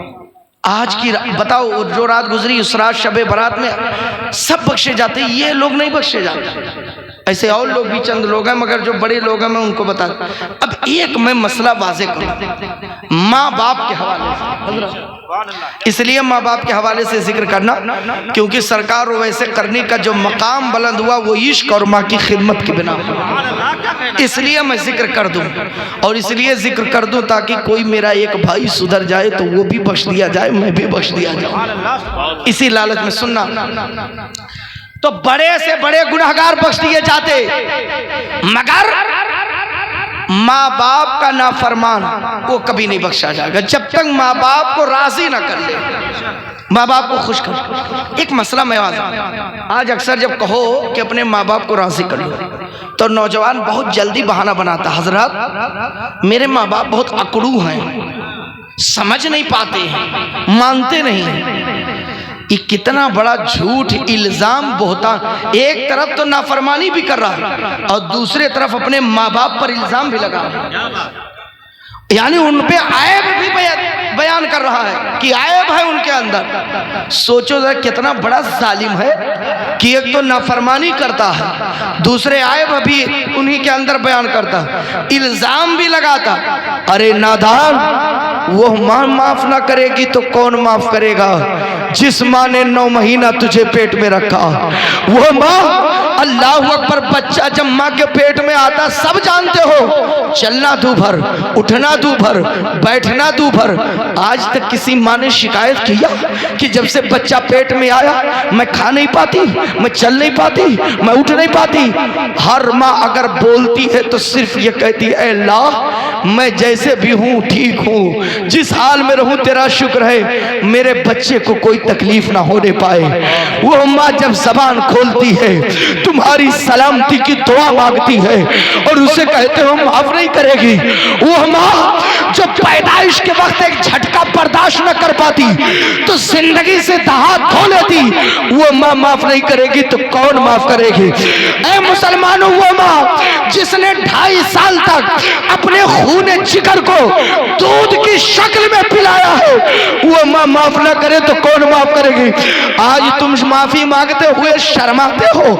आज की बताओ, जो रात गुजरी उस रात शबे बारात में सब बख्शे जाते, ये लोग नहीं बख्शे जाते। ऐसे और लोग भी चंद लोग हैं, मगर जो बड़े लोग हैं मैं उनको बता। अब एक मैं मसला वाजे करूं माँ बाप के हवाले से, इसलिए माँ बाप के हवाले से जिक्र करना क्योंकि सरकार वैसे करने का जो मकाम बुलंद हुआ वो इश्क और माँ की खिदमत की बिना, इसलिए मैं जिक्र कर दूं। और इसलिए जिक्र कर दूं ताकि कोई मेरा एक भाई सुधर जाए तो वो भी बख्श दिया जाए, मैं भी बख्श दिया जाऊं, इसी लालच में। सुनना, तो बड़े से बड़े गुनहगार बख्श दिए जाते, मगर माँ बाप का नाफरमान वो कभी नहीं बख्शा जाएगा जब तक माँ बाप को राजी ना कर ले, माँ बाप को खुश कर। एक मसला मैं आज अक्सर जब कहो कि अपने माँ बाप को राजी कर लो, तो नौजवान बहुत जल्दी बहाना बनाता, हजरत मेरे माँ बाप बहुत अकड़ू हैं, समझ नहीं पाते हैं, मानते नहीं हैं। ये कितना बड़ा झूठ इल्जाम बोहतान। एक तरफ तो नाफरमानी भी कर रहा है और दूसरे तरफ अपने माँ बाप पर इल्जाम भी लगा रहा है, यानी उन पे ऐब भी बयान कर रहा है कि ऐब है उनके अंदर। सोचो जरा कितना बड़ा जालिम है कि एक तो नाफरमानी करता है, दूसरे ऐब भी उन्हीं के अंदर बयान करता, इल्जाम भी लगाता। अरे नादान, वो माँ माफ ना करेगी तो कौन माफ करेगा? जिस माँ ने 9 महीना तुझे पेट में रखा, वो माँ, अल्लाह अकबर, बच्चा जब माँ के पेट में आता सब जानते हो, चलना दू भर, उठना दू भर, बैठना दू भर। आज तक किसी माँ ने शिकायत किया कि जब से बच्चा पेट में आया मैं खा नहीं पाती, मैं चल नहीं पाती, मैं उठ नहीं पाती? हर माँ अगर बोलती है तो सिर्फ ये कहती है, अल्लाह मैं जैसे भी हूँ ठीक हूँ, जिस हाल में रहूँ तेरा शुक्र है, मेरे बच्चे को कोई तकलीफ ना होने पाए। वो माँ जब जबान खोलती है तुम्हारी सलामती की दुआ मांगती है और उसे कहते हो माफ नहीं करेगी। वो माँ जो पैदाइश के वक्त एक झटका बर्दाश्त न कर पाती तो जिंदगी से हाथ धो लेती, वो माँ माफ नहीं करेगी तो कौन माफ करेगी? ऐ मुसलमानों, वो माँ जिसने 2.5 साल तक अपने खूने जिगर को दूध की शक्ल में पिलाया है, वो माँ माफ ना करे तो कौन माफ करेगी? आज तुम माफी मांगते हुए शर्माते हो,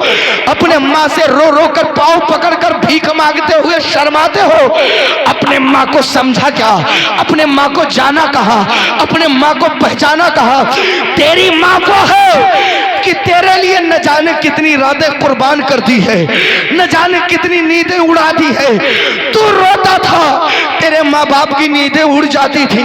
अपने माँ से रो रो कर पाँव पकड़ कर भीख मांगते हुए शर्माते हो। अपने माँ को समझा क्या? अपने माँ को जाना कहाँ? अपने माँ को पहचाना कहाँ? तेरी माँ वो है कि तेरे लिए न जाने कितनी रातें कुर्बान कर दी है, न जाने कितनी नींदें उड़ा दी है। तू रोता था, तेरे माँ बाप की नींदें उड़ जाती थी,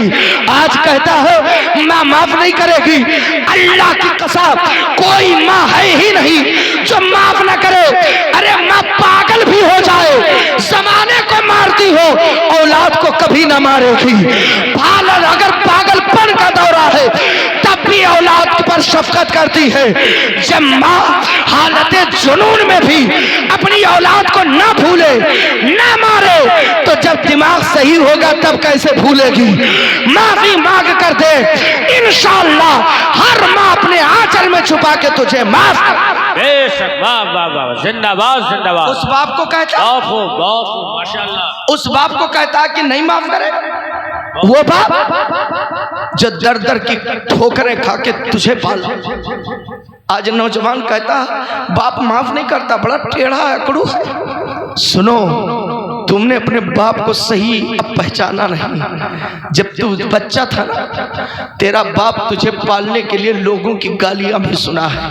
आज कहता है माँ माफ नहीं करेगी। अल्लाह की कसम, कोई माँ है ही नहीं जो माफ न करे। अरे माँ पागल भी हो जाए, जमाने को मारती हो, औलाद को कभी न मारेगी। अगर पागलपन का दौरा है तब भी औलाद पर शफकत करती है। जब माँ हालत जुनून में भी अपनी औलाद को ना भूले, ना मारे, तो जब दिमाग सही होगा तब कैसे भूलेगी? माफी मांग कर दे, इंशाअल्लाह हर माँ अपने आंचल में छुपा के तुझे माफ कर। बेशक, वाह वाह वाह, जिंदाबाद जिंदाबाद। उस बाप को कहता, माशाअल्लाह, उस बाप को कहता है कि नहीं माफ करे। वो बाप जो दर दर की ठोकरें खा के तुझे पाला। आज नौजवान कहता बाप माफ नहीं करता, बड़ा टेढ़ा अकड़ू है। सुनो, तुमने अपने बाप को सही अब पहचाना नहीं। जब तू बच्चा था ना, तेरा बाप तुझे पालने के लिए लोगों की गालियां भी सुना है,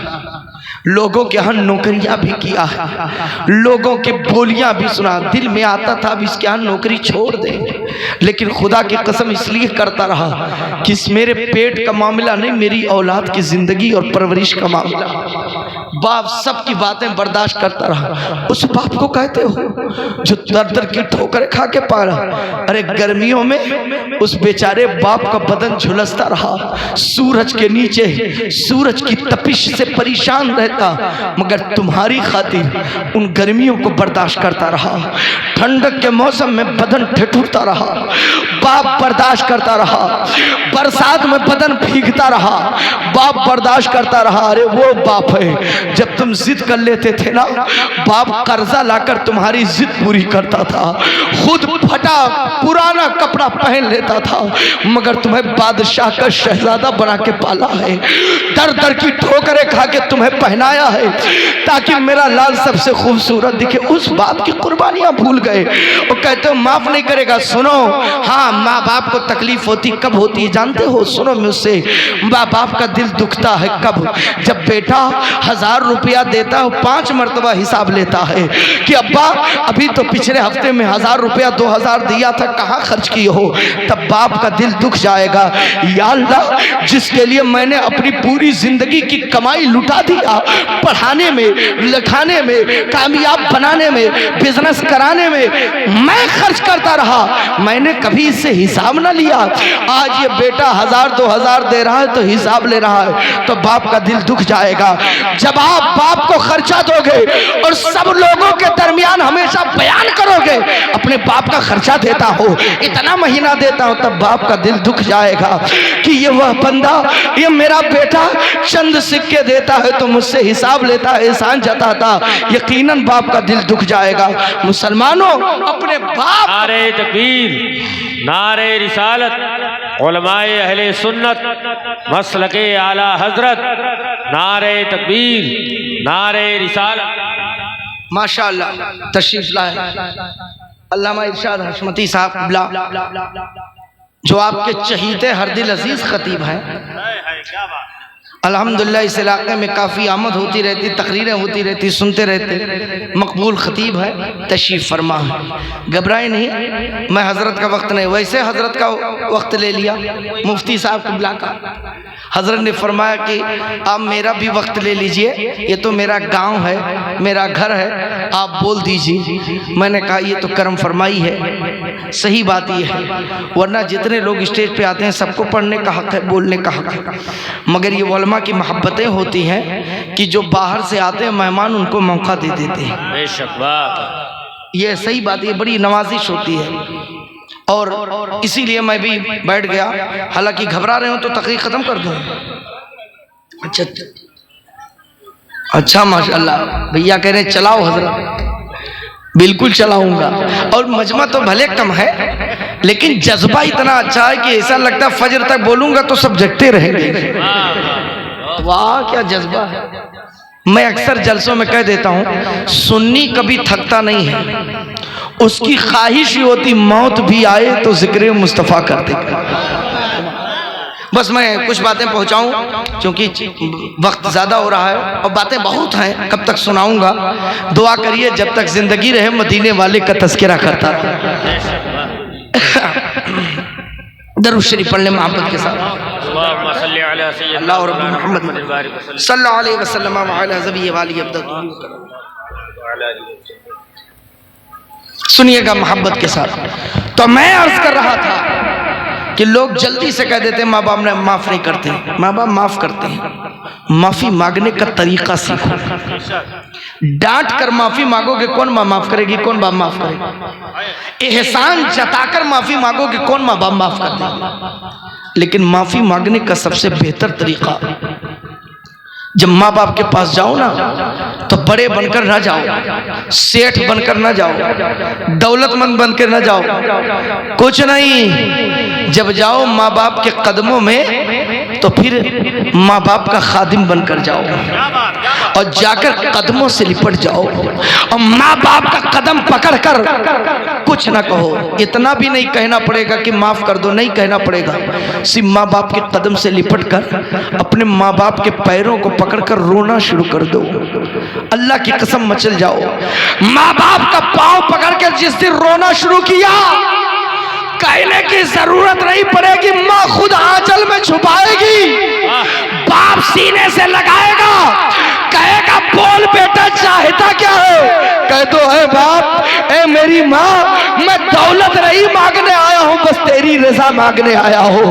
लोगों के यहाँ नौकरियां भी किया है, लोगों के बोलियां भी सुना, दिल में आता था अब इसके यहाँ नौकरी छोड़ दे, लेकिन खुदा की कसम इसलिए करता रहा कि इस मेरे पेट का मामला नहीं, मेरी औलाद की जिंदगी और परवरिश का मामला। बाप सबकी बातें बर्दाश्त करता रहा। उस बाप को कहते हो जो दर दर की ठोकर खा के पाला। अरे गर्मियों में उस बेचारे बाप का बदन झुलसता रहा, सूरज के नीचे सूरज की तपिश से परेशान रहता, मगर तुम्हारी खातिर उन गर्मियों को बर्दाश्त करता रहा। ठंडक के मौसम में बदन ठिठुरता रहा, बाप बर्दाश्त करता रहा। बरसात में बदन भीगता रहा, बाप बर्दाश्त करता रहा। अरे वो बाप है जब तुम जिद कर लेते थे ना, बाप कर्जा लाकर तुम्हारी जिद पूरी करता था, खुद फटा पुराना कपड़ा पहन लेता था, मगर तुम्हें बादशाह का शहजादा बना के पाला है, दर दर की ठोकरें खा के तुम्हें पहनाया है ताकि मेरा लाल सबसे खूबसूरत दिखे। उस बाप की कुर्बानियां भूल गए और कहते हो माफ नहीं करेगा। सुनो, हाँ माँ बाप को तकलीफ होती कब होती है जानते हो? सुनो मुझसे, माँ बाप का दिल दुखता है कब? जब बेटा 1000 रुपया देता है 5 मरतबा हिसाब लेता है कि अब्बा अभी तो पिछले हफ्ते में 1000 रुपया 2000 दिया था, कहाँ खर्च किए हो? तब बाप का दिल दुख जाएगा। या अल्लाह, जिसके लिए मैंने अपनी पूरी जिंदगी की कमाई लुटा दिया, पढ़ाने में, लिखाने में, कामयाब बनाने में, बिजनेस कराने में मैं खर्च करता रहा, मैंने कभी इससे हिसाब ना लिया। आज ये बेटा 1000-2000 दे रहा है तो हिसाब ले रहा है, तो बाप का दिल दुख जाएगा। जब आप बाप को खर्चा दोगे और सब लोगों के दरमियान हमेशा बयान करोगे अपने बाप का खर्चा देता हो, इतना महीना देता हूं, तब बाप का दिल दुख जाएगा कि ये वह बंदा, ये मेरा बेटा चंद सिक्के देता है तो मुझसे हिसाब लेता है, एहसान जताता, यकीनन बाप का दिल दुख जाएगा। मुसलमानों, अपने बाप, नारे तकबीर, नारे रिसालत, उलमाए अहले सुन्नत, मसलके आला हजरत, नारे तकबीर, नारे रिसालत। माशाअल्लाह तशरीफ लाए अल्लामा इरशाद हशमती साहब क़िबला, जो आपके चहीते हरदिल अजीज खतीब हैं। अल्हम्दुलिल्लाह इस इलाके में काफ़ी आमद होती रहती, तकरीरें होती रहती, सुनते रहते, मकबूल खतीब है, तशरीफ़ फरमा है। घबराए नहीं, मैं हज़रत का वक्त नहीं, वैसे हज़रत का वक्त ले लिया मुफ्ती साहब क़िबला का। हज़रत ने फरमाया कि आप मेरा भी वक्त ले लीजिए, ये तो मेरा गांव है, मेरा घर है, आप बोल दीजिए। मैंने कहा ये तो करम फरमाई है, सही बात ये है, वरना जितने लोग स्टेज पे आते हैं सबको पढ़ने का हक़ है, बोलने का हक़ है, मगर ये उलमा की मोहब्बतें होती हैं कि जो बाहर से आते हैं मेहमान उनको मौका दे देते हैं। बेशक बात, ये सही बात, ये बड़ी नवाजिश होती है और इसीलिए मैं भी बैठ गया। हालांकि घबरा रहे हो तो तकरीर ख़त्म कर दूँ। अच्छा माशाल्लाह, भैया कह रहे चलाओ हजरत, बिल्कुल चलाऊंगा। और मजमा तो भले कम है लेकिन जज्बा इतना अच्छा है कि ऐसा लगता है फजर तक बोलूंगा तो सब जगते रहेंगे। वाह क्या जज्बा है। मैं अक्सर जलसों में कह देता हूँ, सुन्नी कभी थकता नहीं है, उसकी ख्वाहिश ही होती मौत भी आए तो जिक्र मुस्तफ़ा करते। बस मैं कुछ बातें पहुँचाऊँ क्योंकि वक्त ज़्यादा हो रहा है और बातें बहुत हैं, कब तक सुनाऊंगा। दुआ करिए जब तक ज़िंदगी रहे मदीने वाले का तज़किरा करता रहे। दरूद शरीफ पढ़ ले मोहब्बत के साथ। अल्लाह रब्बुल मोहम्मद सल्लल्लाहु अलैहि वसल्लम अला ज़बी वाली अब्दुल। सुनिएगा मोहब्बत के साथ। तो मैं अर्ज कर रहा था कि लोग जल्दी से कह देते हैं माँ बाप ने माफ़ नहीं करते। माँ बाप माफ़ करते हैं, माफ़ी मांगने का तरीका सीखो। डांट कर माफ़ी मांगोगे कौन माँ माफ़ करेगी, कौन बाप माफ़ करेगा। एहसान जताकर माफ़ी मांगोगे कौन माँ बाप माफ़ कर देगा। लेकिन माफ़ी मांगने का सबसे बेहतर तरीका, जब माँ बाप के पास जाओ ना तो बड़े बनकर ना जाओ, सेठ बनकर ना जाओ, दौलतमंद बनकर ना जाओ, कुछ नहीं। जब जाओ माँ बाप के कदमों में तो फिर माँ बाप का खादिम बनकर जाओ और जाकर कदमों से लिपट जाओ और माँ बाप का कदम पकड़कर कुछ ना कहो। इतना भी नहीं कहना पड़ेगा कि माफ कर दो, नहीं कहना पड़ेगा। सिर्फ माँ बाप के कदम से लिपट कर अपने माँ बाप के पैरों को पकड़कर रोना शुरू कर दो। अल्लाह की कसम मचल जाओ। माँ बाप का पांव पकड़कर जिस दिन रोना शुरू किया, कहने की जरूरत नहीं पड़ेगी, माँ खुद आंचल में छुपाएगी, बाप सीने से लगाएगा, कहेगा बोल बेटा चाहता क्या है? कह दो है बाप, ए मेरी माँ, मैं दौलत नहीं मांगने आया हूँ, बस तेरी रजा मांगने आया हूँ,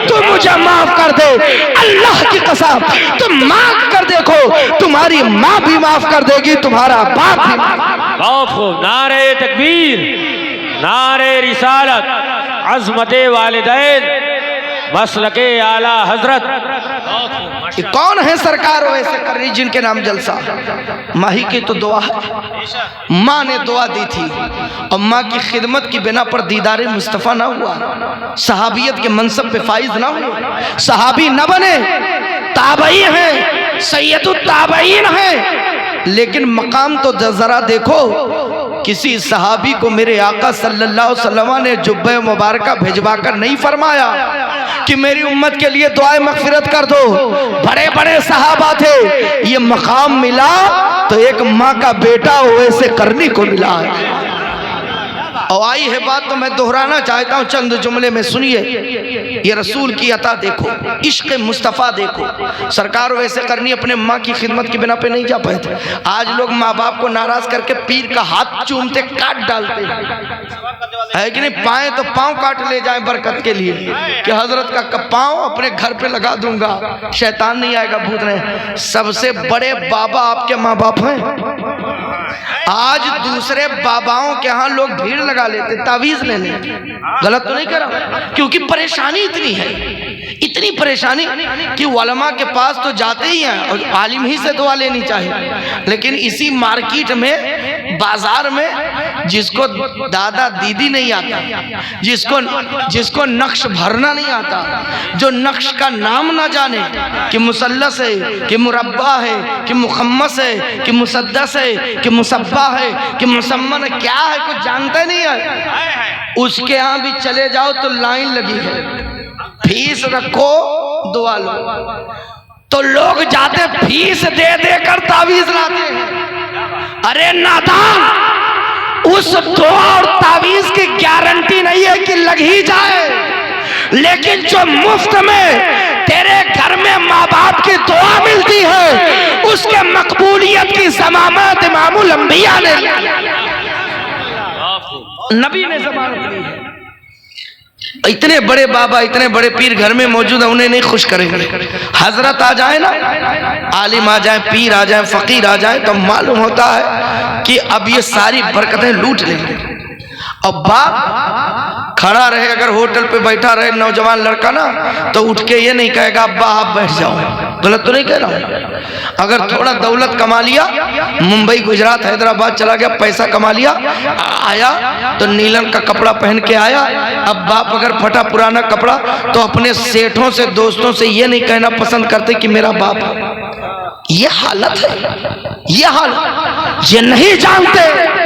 तू मुझे माफ कर दे। अल्लाह की कसम तुम माफ कर देखो, तुम्हारी माँ भी माफ कर देगी, तुम्हारा बाप भी। नारे तकबीर, नारे रिसालत, अज़मते वालिदैन, मसलके आला हजरत। ये कौन है सरकार वैसे कर रही जिनके नाम जलसा? माँ ही की तो दुआ है। माँ ने दुआ दी थी और माँ की खिदमत की बिना पर दीदारे मुस्तफ़ा ना हुआ, सहाबियत के मनसब पे फाइज ना हुए, सहाबी न बने, ताबई हैं, सैयदुत ताबईन हैं, लेकिन मकाम तो जरा देखो। किसी सहाबी को मेरे आका सल्लल्लाहु अलैहि वसल्लम ने जुब्बे मुबारका भिजवाकर नहीं फरमाया कि मेरी उम्मत के लिए दुआए मगफिरत कर दो। बड़े बड़े सहाबा थे, ये मकाम मिला तो एक माँ का बेटा वैसे करने को मिला है। और आई है बात तो मैं दोहराना चाहता हूँ चंद जुमले में, सुनिए। ये रसूल की अता देखो, इश्क मुस्तफ़ा देखो। सरकार वैसे करनी अपने माँ की खिदमत की बिना पे नहीं जा पाए थे। आज लोग माँ बाप को नाराज करके पीर का हाथ चूमते, काट डालते है कि नहीं? पाए तो पाँव काट ले जाए बरकत के लिए कि हजरत का पाँव अपने घर पे लगा दूंगा, शैतान नहीं आएगा, भूत नहीं। सबसे बड़े बाबा आपके माँ बाप हैं। आज दूसरे बाबाओं के यहाँ लोग भीड़ लगा लेते तावीज लेने। गलत तो नहीं कर रहा, क्योंकि परेशानी इतनी है, इतनी परेशानी कि उलमा के पास तो जाते ही हैं और आलिम ही से दुआ लेनी चाहिए। लेकिन इसी मार्केट में, बाजार में, जिसको दादा दीदी नहीं आता, जिसको नक्श भरना नहीं आता, जो नक्श का नाम ना जाने कि मुसल्लस है, कि मुरब्बा है, कि मुखम्मस है, कि मुसद्दस है, कि मुसब्बा है, कि मुसम्मन क्या है, कुछ जानते नहीं है, उसके यहाँ भी चले जाओ तो लाइन लगी है, फीस रखो दुआ लो। तो लोग जाते फीस दे देकर तावीज लाते हैं। अरे नादान, उस दुआ और तावीज की गारंटी नहीं है कि लग ही जाए, लेकिन जो मुफ्त में तेरे घर में माँ बाप की दुआ मिलती है, उसके मकबूलियत की ज़मानत इमामुल अंबिया ने, नबी ने ज़मानत दी है। इतने बड़े बाबा, इतने बड़े पीर घर में मौजूद है, उन्हें नहीं खुश करेंगे। हजरत आ जाए ना, आलिम आ जाए, पीर आ जाए, फकीर आ जाए, तो मालूम होता है कि अब ये सारी बरकतें लूट लेंगे। और बाप खड़ा रहे, अगर होटल पे बैठा रहे नौजवान लड़का ना, तो उठ के ये नहीं कहेगा अब्बा आप बैठ जाओ। गलत तो नहीं कह रहा हूँ। अगर थोड़ा दौलत कमा लिया, मुंबई, गुजरात, हैदराबाद चला गया, पैसा कमा लिया, आया तो नीलन का कपड़ा पहन के आया। अब बाप अगर फटा पुराना कपड़ा, तो अपने सेठों से, दोस्तों से ये नहीं कहना पसंद करते कि मेरा बाप है। ये हालत है, ये हालत। ये नहीं जानते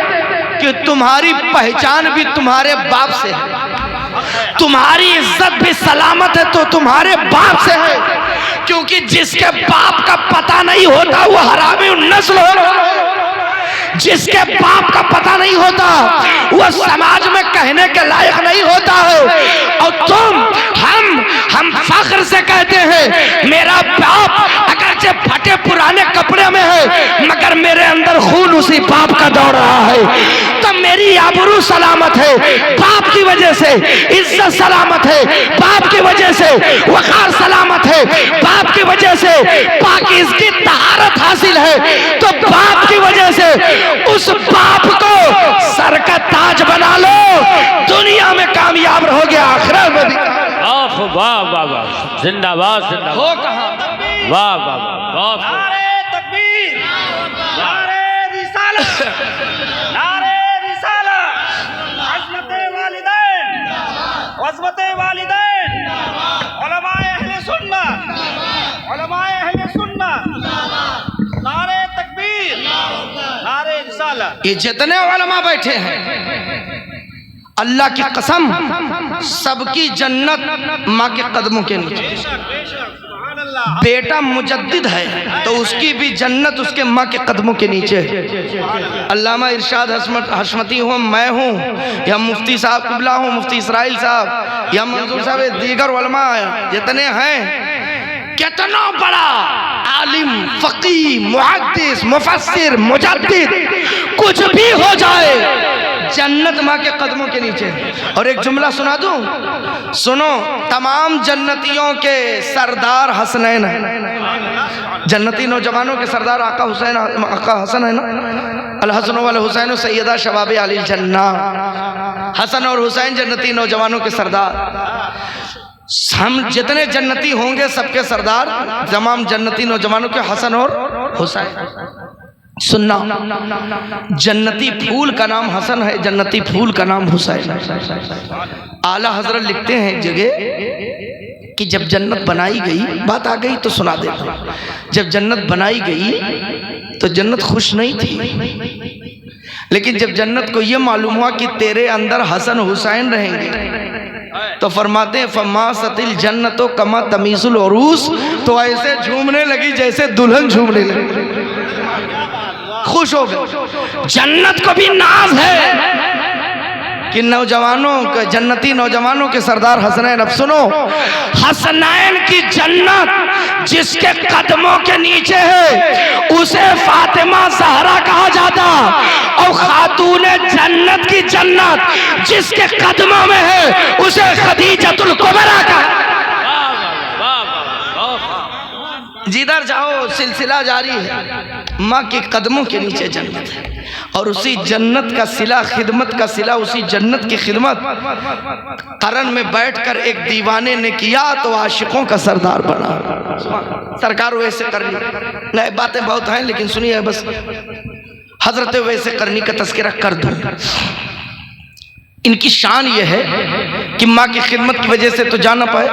कि तुम्हारी पहचान भी तुम्हारे बाप से है, तुम्हारी इज्जत भी सलामत है तो तुम्हारे बाप से है। क्योंकि जिसके बाप का पता नहीं होता वो हरामी नस्ल हो, जिसके बाप का पता नहीं होता वो समाज में कहने के लायक नहीं होता है। और हम फख्र से कहते हैं मेरा बाप अगरचे फटे पुराने कपड़े में है, मगर मेरे अंदर खून उसी बाप का दौड़ रहा है। तो मेरी आबरू सलामत है, बाप की वजह से इज्जत सलामत है, बाप की वजह से वकार सलामत है, बाप की वजह से पाकीज़गी तहारत हासिल है। तो बाप की वजह से उस बाप को सर का ताज बना लो, दुनिया में कामयाब रहोगे, आखिरत में भी। वाह वाह वाह, जिंदाबाद जिंदाबाद। हो कहाँ? वाह वाह वाह। नारे तकबीर, नारे रिसालत, नारे रिसालत, अज़मते वालिदैन, अज़मते वालिदैन, उलमाए अहले सुन्नत, ये जितने उलमा बैठे हैं, अल्लाह की कसम सबकी जन्नत माँ के कदमों के नीचे। बेटा मुजद्दिद है तो उसकी भी जन्नत उसके माँ के कदमों के नीचे है। अल्लामा इरशाद हशमती हो, मैं हूँ, या मुफ्ती साहब किबला हूँ, मुफ्ती इसराइल साहब, या मंजूर साहब, दीगर उलमा जितने हैं, कितना बड़ा आलिम, फकी, मुहद्दिस, मुफस्सिर, मुजद्दिद कुछ भी हो जाए, जन्नत माँ के कदमों के नीचे। और एक जुमला सुना दूं, सुनो, तमाम जन्नतियों के सरदार हसनैन है। जन्नती नौजवानों के सरदार आका हुसैन, आका हसन है ना, अल हसन वल हुसैन सैयदा शबाब अली जन्ना। हसन और हुसैन जन्नती नौजवानों के सरदार। हम जितने जन्नती होंगे सबके सरदार तमाम जन्नती नौजवानों के हसन और हुसैन। सुनना, जन्नती फूल का नाम हसन है, जन्नती फूल का नाम हुसैन है। आला हजरत लिखते हैं एक जगह कि जब जन्नत बनाई गई, बात आ गई तो सुना देता हूं, जब जन्नत बनाई गई तो जन्नत खुश नहीं थी, लेकिन जब जन्नत को यह मालूम हुआ कि तेरे अंदर हसन हुसैन रहेंगे तो फरमाते हैं फमा सतिल जन्नतो कमा तमीजुल उरूस, तो ऐसे झूमने लगी जैसे दुल्हन झूमने लगी, खुश हो गए। जन्नत को भी नाज है कि नौजवानों के, जन्नती नौजवानों के सरदार हसनैन। अब सुनो, हसनैन की जन्नत जिसके कदमों के नीचे है उसे फातिमा ज़हरा कहा जाता, और खातून जन्नत की जन्नत जिसके कदमों में है उसे खदीजतुल कुबरा कहा। जिधर जाओ सिलसिला जारी है, माँ के कदमों के नीचे जन्नत है, और उसी जन्नत का सिला, खिदमत का सिला, उसी जन्नत की खिदमत करन में बैठकर एक दीवाने ने किया तो आशिकों का सरदार बना। सरकार वैसे करनी, नए बातें बहुत हैं लेकिन सुनिए बस, हजरत वैसे करनी का तस्करा कर दूं। इनकी शान ये है कि माँ की खिदमत की वजह से तो जान ना पाए,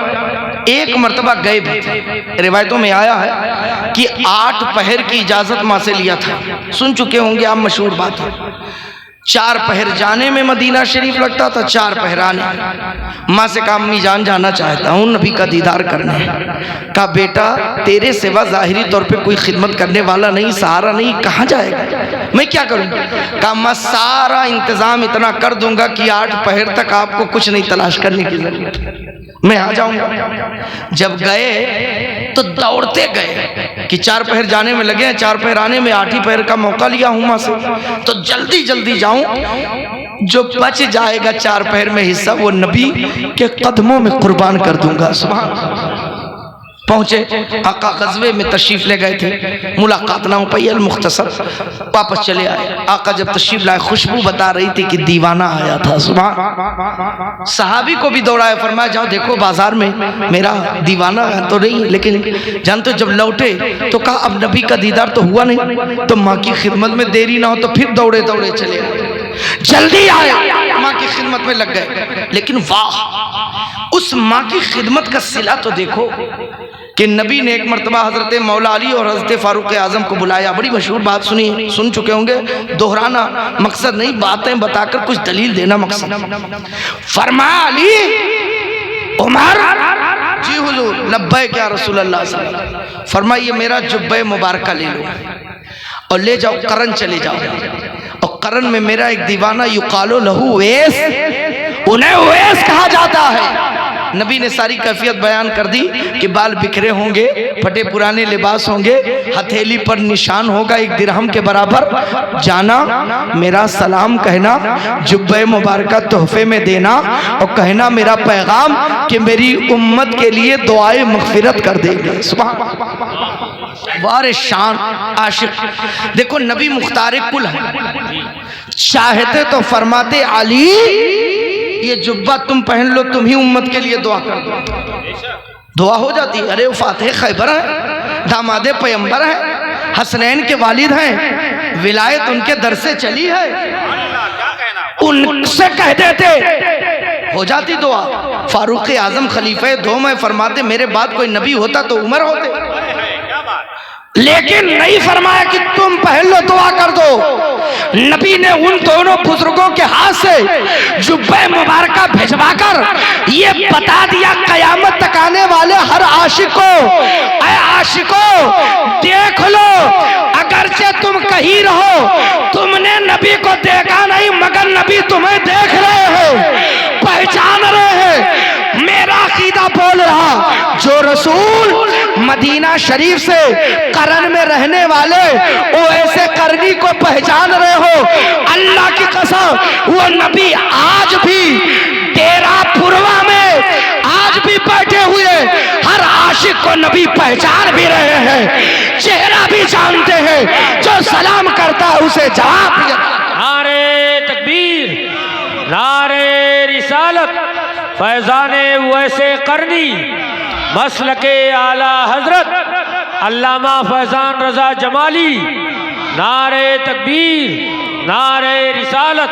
एक मर्तबा गए भी थे। रिवायतों में आया है कि 8 पहर की इजाजत माँ से लिया था, सुन चुके होंगे आप, मशहूर बात है। 4 पहर जाने में मदीना शरीफ लगता था, 4 पहर आने। माँ से कहा अम्मी जान जाना चाहता हूँ नबी का दीदार करने। कहा बेटा तेरे सिवा जाहिरी तौर पे कोई खिदमत करने वाला नहीं, सहारा नहीं, कहाँ जाएगा, मैं क्या करूँ। कहा मैं सारा इंतजाम इतना कर दूंगा कि 8 पहर तक आपको कुछ नहीं तलाश करने की जरूरत, मैं आ जाऊंगा। जब गए तो दौड़ते गए कि 4 पहर जाने में लगे हैं, 4 पहर आने में 8 पहर का मौका लिया हूं मां से, तो जल्दी जल्दी जाऊं, जो बच जाएगा 4 पहर में हिस्सा वो नबी के कदमों में कुर्बान कर दूंगा। सुभान। पहुंचे, आका गज़वे में तशरीफ ले गए थे, मुलाकात ना हो पाई, अल मुख्तसर वापस चले आए। आका जब तशरीफ लाए खुशबू बता रही थी कि दीवाना आया था। सुभान। सहाबी को भी दौड़ाया, फरमाया जाओ देखो बाजार में मेरा दीवाना तो नहीं, लेकिन जानते जब लौटे तो कहा अब नबी का दीदार तो हुआ नहीं, तो माँ की खिदमत में देरी ना हो, तो फिर दौड़े दौड़े चले आए, जल्दी आए, माँ की खिदमत में लग गए। लेकिन वाह, उस माँ की खिदमत का सिला तो देखो कि नबी ने एक मरतबा हजरत मौला अली और हजरत फारूक आजम को बुलाया। बड़ी मशहूर बात सुनी, सुन चुके होंगे, दोहराना मकसद नहीं, बातें बताकर कुछ दलील देना मकसद। फरमाया अली, उमर, जी हुजूर, लब्बैक या रसूल अल्लाह। फरमाइए मेरा जुब्बे मुबारक ले लो और ले जाओ करन चले जाओ, और करन में मेरा एक दीवाना युकालो लहू उवैस, उन्हें उवैस कहा जाता है। नबी ने सारी कैफियत बयान कर दी कि बाल बिखरे होंगे, फटे पुराने लिबास होंगे, हथेली पर निशान होगा 1 दिरहम के बराबर। जाना, मेरा सलाम कहना, जुब्बे मुबारक तोहफे में देना, और कहना मेरा पैगाम कि मेरी उम्मत के लिए दुआए मगफिरत कर देंगे। सुभान। वारे शान आशिक। देखो नबी मुख्तार कुल है, चाहते तो फरमाते अली ये जुब्बा तुम पहन लो, तुम ही उम्मत के लिए दुआ कर दो, दुआ हो जाती है। अरे वो फातिह खैबर है, दामादे पैगंबर है, हसनैन के वालिद हैं, विलायत उनके दर से चली है, उनसे कह देते हो जाती दुआ। फारूक आजम खलीफे दो में फरमाते मेरे बाद कोई नबी होता तो उमर होते। लेकिन नहीं फरमाया कि तुम पहन लो दुआ कर दो। नबी ने उन दोनों बुजुर्गों के हाथ से जुब्बे मुबारका भिजवाकर ये बता दिया कयामत तक आने वाले हर आशिक को, ऐ आशिकों देख लो, अगरचे तुम कहीं रहो, तुमने नबी को देखा नहीं मगर नबी तुम्हें देख रहे हैं, पहचान रहे हैं। मेरा अकीदा बोल रहा, जो रसूल मदीना शरीफ से करन में रहने वाले वो ऐसे करनी को पहचान रहे हो, अल्लाह की कसम वो नबी आज भी डेरा पुरवा में आज भी बैठे हुए हर आशिक को नबी पहचान भी रहे हैं, चेहरा भी जानते हैं, जो सलाम करता है उसे जवाब भी। नारे तकबीर, नारे रिसालत, फैजाने वैसे करनी, मसलके आला हजरत अल्लामा फैजान रजा जमाली। नारे तकबीर, नारे रिसालत।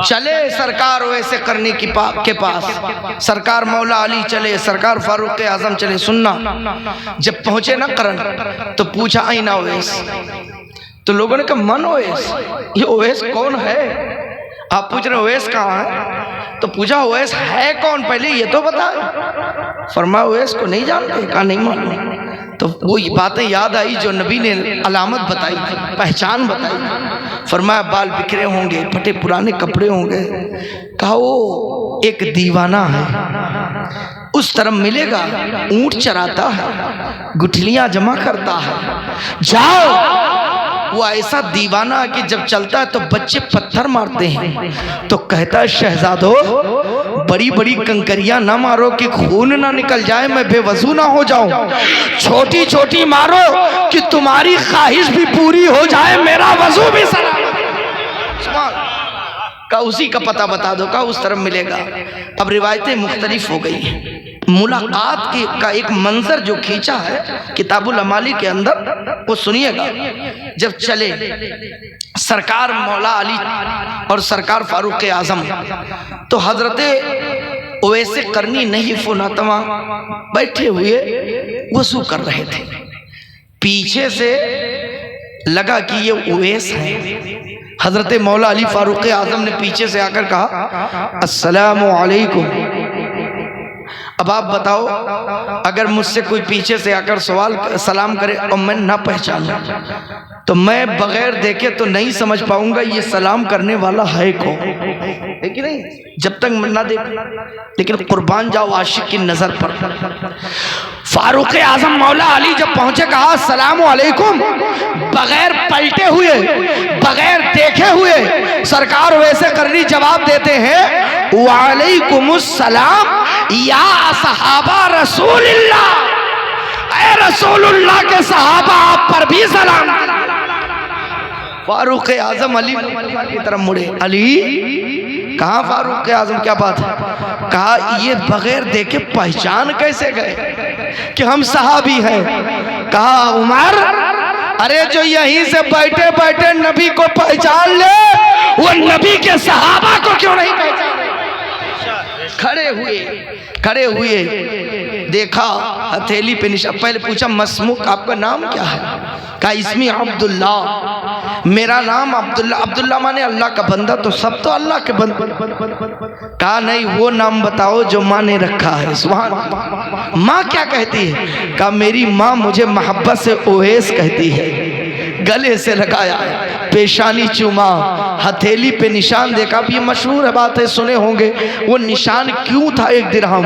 चले सरकार वैसे करने की के पास, सरकार मौला अली चले, सरकार फारूक आजम चले। सुनना, जब पहुंचे ना करन तो पूछा आईना ओवैस, तो लोगों ने कहा मन ओवैस, ये ओवैस कौन है? आप पूछ रहे ओवैस कहाँ है? तो पूछा ओवैस है कौन, पहले ये तो बता। फरमाया ओवैस को नहीं जानते? कहा नहीं मालूम। तो वो बातें याद आई जो नबी ने अलामत बताई, पहचान बताई। फरमाया बाल बिखरे होंगे, फटे पुराने कपड़े होंगे। कहा वो एक दीवाना है, उस तरफ मिलेगा, ऊंट चराता है, गुठलियां जमा करता है, जाओ। वो ऐसा दीवाना है कि जब चलता है तो बच्चे पत्थर मारते हैं। तो कहता है शहजादो बड़ी बड़ी कंकरियां ना मारो कि खून ना निकल जाए, मैं बेवजू ना हो जाऊं, छोटी छोटी मारो कि तुम्हारी ख्वाहिश भी पूरी हो जाए, मेरा वजू भी सलामत। का उसी का पता बता दो, का उस तरफ मिलेगा। अब रिवायतें मुख्तलिफ हो गई हैं। मुलाकात का एक मंजर जो खींचा है किताबुल अमाली के अंदर, वो सुनिएगा। जब चले सरकार मौला अली और सरकार फारूक आजम, तो हजरत ओवैसे करनी नहीं फुनातमा बैठे हुए वजू कर रहे थे। पीछे से लगा कि ये ओवैस है। हजरत मौला अली फारूक आजम ने पीछे से आकर कहा अस्सलामु अलैकुम। अब आप बताओ, अगर मुझसे कोई पीछे से आकर सलाम करे और मैं ना पहचानूं, तो मैं बगैर देखे तो नहीं समझ पाऊंगा ये सलाम करने वाला है कौन, है कि नहीं, जब तक मैं ना देख। लेकिन कुर्बान जाओ आशिक की नजर पर। फारूक आजम मौला अली जब पहुंचे कहा अस्सलामु अलैकुम, बगैर पलटे हुए, बगैर देखे हुए सरकार वैसे करनी जवाब देते हैं वालेकुमुस्सलाम या सहाबा रसूलुल्लाह, ऐ रसूलुल्लाह के सहाबा आप पर भी सलाम। फारूक आजम अली की तरफ मुड़े, अली कहा फारूक आजम क्या बात है? कहा ये बगैर देखे पहचान कैसे गए कि हम सहाबी हैं? कहा उमर, अरे जो यहीं से बैठे बैठे नबी को पहचान ले, वो नबी के सहाबा को क्यों नहीं पहचाने? खड़े हुए देखा हथेली पे निशान। पहले पूछा मसमुक आपका नाम क्या है? कहा इसमें अब्दुल्ला, मेरा नाम अब्दुल्ला। अब्दुल्ला माने अल्लाह का बंदा, तो सब तो अल्लाह के बंदे। कहा नहीं, वो नाम बताओ जो माँ ने रखा है। सुभान। माँ क्या कहती है? कहा मेरी माँ मुझे मोहब्बत से ओवैस कहती है। गले से लगाया, पेशानी चूमा, हथेली पे निशान देखा। अब ये मशहूर बात है, सुने होंगे। वो निशान क्यों था? एक दिरहम,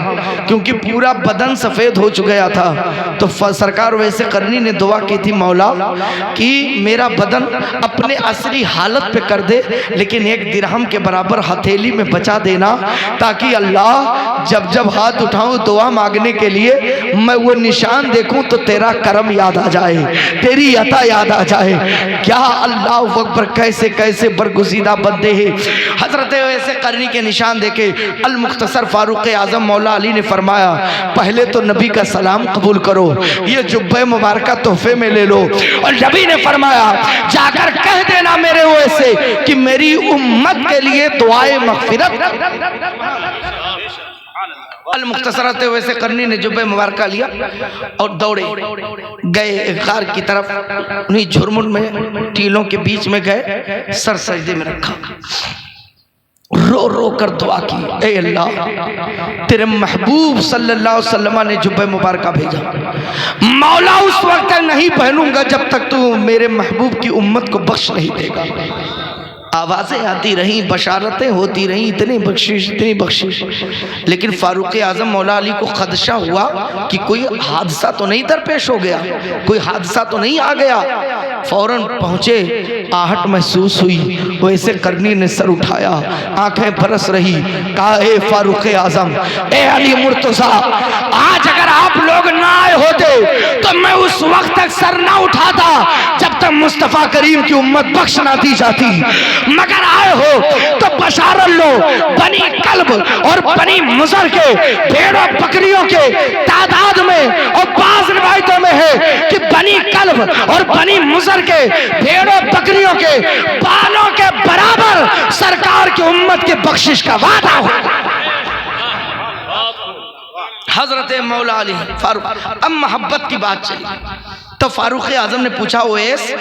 क्योंकि पूरा बदन सफेद हो चुका था। तो सरकार वैसे करनी ने दुआ की थी मौला कि मेरा बदन अपने असली हालत पे कर दे, लेकिन एक दिरहम के बराबर हथेली में बचा देना, ताकि अल्लाह जब जब हाथ उठाऊं दुआ मांगने के लिए मैं वो निशान देखूं तो तेरा करम याद आ जाए, तेरी अता याद आ जाए। क्या अल्लाह अकबर, कैसे कैसे बरगुज़ीदा बंदे हैं। हजरत वैसे करनी के निशान देखे अल मुख्तसर फारूक आजम मौला अली ने फरमाया पहले तो नबी का सलाम कबूल करो, ये जुब्बे मुबारका तोहफे में ले लो। और नबी ने फरमाया जाकर कह देना मेरे वैसे कि मेरी उम्मत के लिए दुआए मगफिरत। अल मुख्तसरत वैसे करनी ने जुब्बे मुबारका लिया और दौड़े गए गार की तरफ। उन्हीं झुरमुन में टीलों के बीच में गए, सर सजदे में रखा, रो रो कर दुआ की, ए अल्लाह तेरे महबूब सल्लल्लाहु अलैहि वसल्लम ने जुब्बे मुबारका भेजा, मौला उस वक्त तक नहीं पहनूंगा जब तक तू मेरे महबूब की उम्मत को बख्श नहीं देगा। आवाज़ें आती रहीं, बशारतें होती रहीं, इतनी बख्शिश, लेकिन फारूक आजम मौला अली को खदशा हुआ कि कोई हादसा तो नहीं दरपेश हो गया, कोई हादसा तो नहीं आ गया। फौरन पहुँचे, आहट महसूस हुई, वैसे करनी ने सर उठाया, आंखें बरस रही, कहा ए फारूक आजम, ए अली मुर्तज़ा, आज अगर आप लोग ना आए होते तो मैं उस वक्त तक सर ना उठाता जब तक मुस्तफ़ा करीम की उम्मत बख्श ना दी जाती, मगर आए हो तो बशारत लो, बनी कल्ब और बनी मुज़र के भेड़ों बकरियों के तादाद में, और बाज़ रिवायतों में है कि बनी कल्ब और बनी मुज़र के भेड़ों बकरियों के बालों के बराबर सरकार की उम्मत के बख्शिश का वादा होगा। हजरत मौला अली फारूक, अब मोहब्बत की बात चली तो फारूक आजम ने पूछा, ओवैस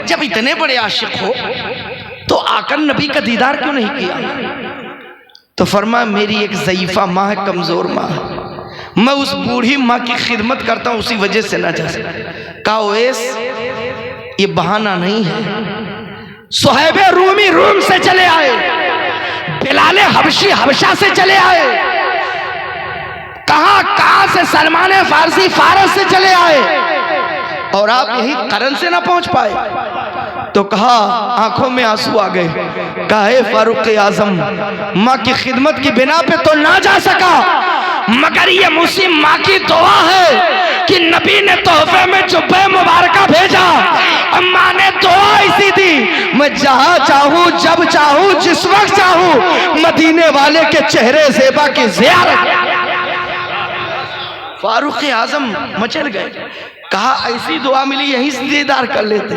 जब इतने बड़े आशिक हो तो आकर नबी का दीदार क्यों नहीं किया? तो फरमाया, मेरी एक ज़ईफ़ा माँ है, कमज़ोर माँ है, मैं उस बूढ़ी माँ की खिदमत करता हूँ, उसी वजह से ना जा सका। कहा ओवैस ये बहाना नहीं है, सुहैब रूमी रूम से चले आए, बिलाल हबशी हबशा से चले आए, कहां से सलमान फारसी फारस से चले आए, और आप यही करन से ना पहुंच पाए। तो कहा, आंखों में आंसू आ गए, कहा हे फारूक आजम, माँ की खिदमत की बिना पे तो ना जा सका, मगर ये मुझसे माँ की दुआ है कि नबी ने तोहफे में जुब्बे मुबारका भेजा, अम्मा ने दुआ ऐसी दी, मैं जहां चाहूं जब चाहूं जिस वक्त चाहूं मदीने वाले के चेहरे ज़ेबा की ज़ियारत। फारूक आजम मचल गए, कहा ऐसी दुआ मिली यहीं से दीदार कर लेते।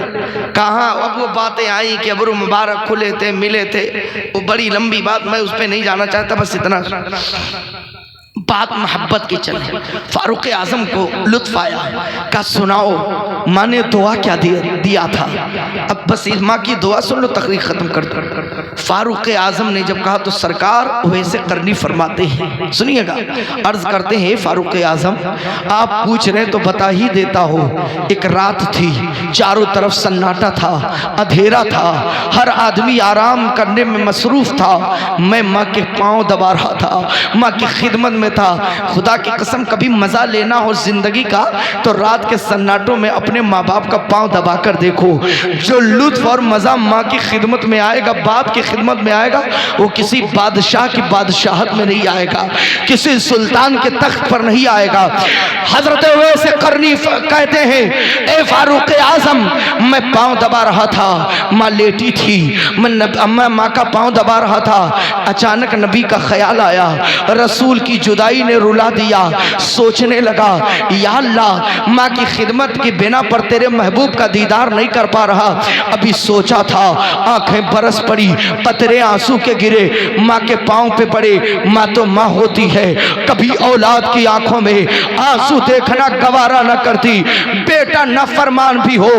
कहा अब वो बातें आई कि अबरू मुबारक खुले थे, मिले थे, वो बड़ी लंबी बात, मैं उस पर नहीं जाना चाहता, बस इतना बात मोहब्बत की चले। फारूक आजम को लुत्फ आया, कहा सुनाओ माँ ने दुआ क्या दिया था, अब बस इस माँ की दुआ सुन लो, तकरीर ख़त्म कर दो। फारूक आजम ने जब कहा तो सरकार वैसे करनी फरमाते हैं, सुनिएगा, अर्ज करते हैं फारूक आजम आप पूछ रहे तो बता ही देता हो। एक रात थी, चारों तरफ सन्नाटा था, अंधेरा था, हर आदमी आराम करने में मसरूफ था, मैं माँ के पाँव दबा रहा था, माँ की खिदमत में था। खुदा की कसम कभी मजा लेना हो जिंदगी का तो रात के सन्नाटों में अपने माँ बाप का पाँव दबा कर देखो, जो लुत्फ और मजा माँ की खिदमत में आएगा, बाप की खिदमत में आएगा, वो किसी बादशाह की बादशाहत में नहीं आएगा, किसी सुल्तान के तख्त पर नहीं आएगा। हजरत वैसे करनी कहते हैं, ए फारूक आजम मैं पाँव दबा रहा था, माँ लेटी थी, मैं माँ का पाँव दबा रहा था, अचानक नबी का ख्याल आया, रसूल की जुदाई ने रुला दिया, सोचने लगा या अल्लाह माँ की खिदमत की बिना पर तेरे महबूब का दीदार नहीं कर पा रहा। अभी सोचा था, आंखें बरस पड़ी, कतरे आंसू के गिरे, माँ के पाँव पे पड़े। माँ तो माँ होती है, कभी औलाद की आंखों में आंसू देखना गवारा न करती, बेटा न फरमान भी हो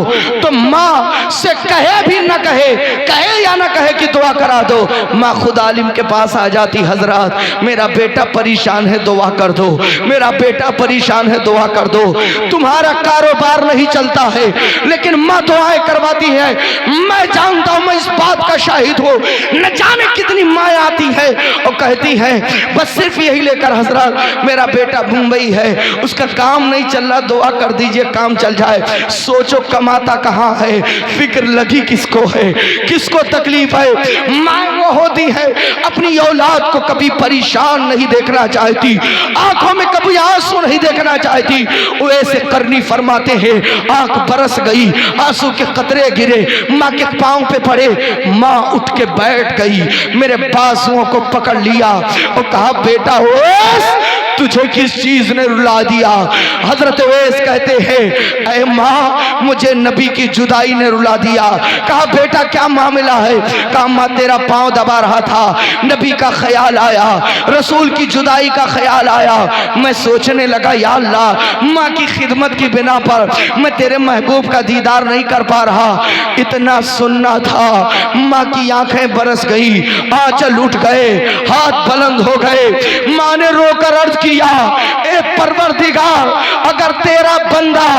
तो माँ से कहे भी न कहे, कहे या न कहे कि दुआ करा दो, माँ खुद आलिम के पास आ जाती, हजरत मेरा बेटा परेशान है, दुआ कर दो, मेरा बेटा परेशान है, दुआ कर दो, तुम्हारा कारोबार नहीं चलता है, लेकिन माँ दुआएं करवाती है। मैं जानता हूं, मैं इस बात का शाहिद हूं, न जाने कितनी माँ आती है और कहती है बस सिर्फ यही लेकर, हजरत मेरा बेटा मुंबई है, उसका काम नहीं चल रहा, दुआ कर दीजिए काम चल जाए। सोचो कमाता कहाँ है, फिक्र लगी किसको है, किसको तकलीफ है। माँ वो होती है अपनी औलाद को कभी परेशान नहीं देखना चाहती, आंखों में कभी आंसू नहीं देखना चाहती। वो ऐसे करनी फरमाते हैं, आंख बरस गई, आंसू के कतरे गिरे, माँ के पांव पे पड़े, माँ उठ के बैठ गई, मेरे बाजुओं को पकड़ लिया और कहा बेटा ओस तू तुझे किस चीज ने रुला दिया? हजरत उवैस कहते हैं, ऐ माँ, मुझे नबी की जुदाई ने रुला दिया। कहा बेटा क्या मामला है? कहा माँ तेरा पाँव दबा रहा था, नबी का ख्याल आया, रसूल की जुदाई का ख्याल आया। मैं सोचने लगा या अल्लाह, माँ की खिदमत की बिना पर मैं तेरे महबूब का दीदार नहीं कर पा रहा। इतना सुनना था। माँ की आंखें बरस गई, आंचल उठ गए, हाथ बुलंद हो गए। माँ ने रोकर अर्ज किया, ए परवरदिगार, अगर तेरा बंदा,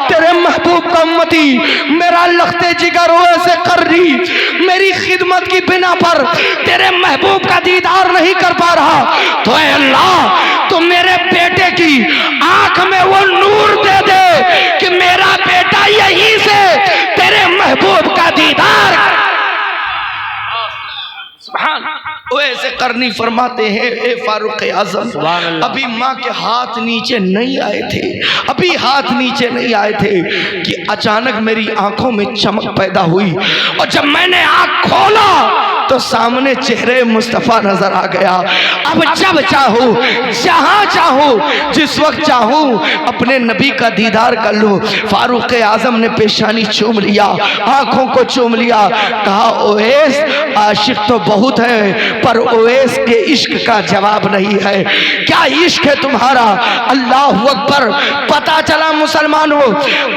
तेरे महबूब का उम्मती, मेरा लखते जिगर से कर रही, मेरी खिदमत की बिना पर तेरे महबूब का दीदार नहीं कर पा रहा, तो ऐ अल्लाह तो मेरे बेटे की आंख में वो नूर दे दे कि मेरा बेटा यहीं से तेरे महबूब का दीदार। ऐसे करनी फरमाते हैं, ए फारूक आजम, अभी माँ के हाथ नीचे नहीं आए थे, अभी हाथ नीचे नहीं आए थे कि अचानक मेरी आंखों में चमक पैदा हुई, और जब मैंने आंख खोला तो सामने चेहरे मुस्तफ़ा नजर आ गया। अब जब चाहो, जहां चाहो, जिस वक्त चाहो, अपने नबी का दीदार कर लो। फारूक आजम ने पेशानी चूम लिया, आंखों को चूम लिया। कहा ओवैस, आशिक तो बहुत है पर ओवैस के इश्क का जवाब नहीं है। क्या इश्क है तुम्हारा? अल्लाह अकबर। पता चला मुसलमान हो,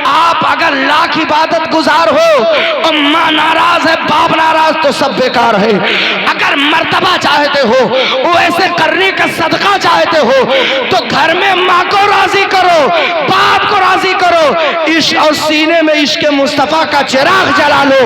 आप अगर लाख इबादत गुजार हो और माँ नाराज है, बाप नाराज, तो सब बेकार है। अगर मर्तबा चाहते हो, वैसे करने का सदका चाहते हो, तो घर में माँ को राजी करो, बाप को राजी करो, इश्क और सीने में इश्क मुस्तफा का चिराग जला लो।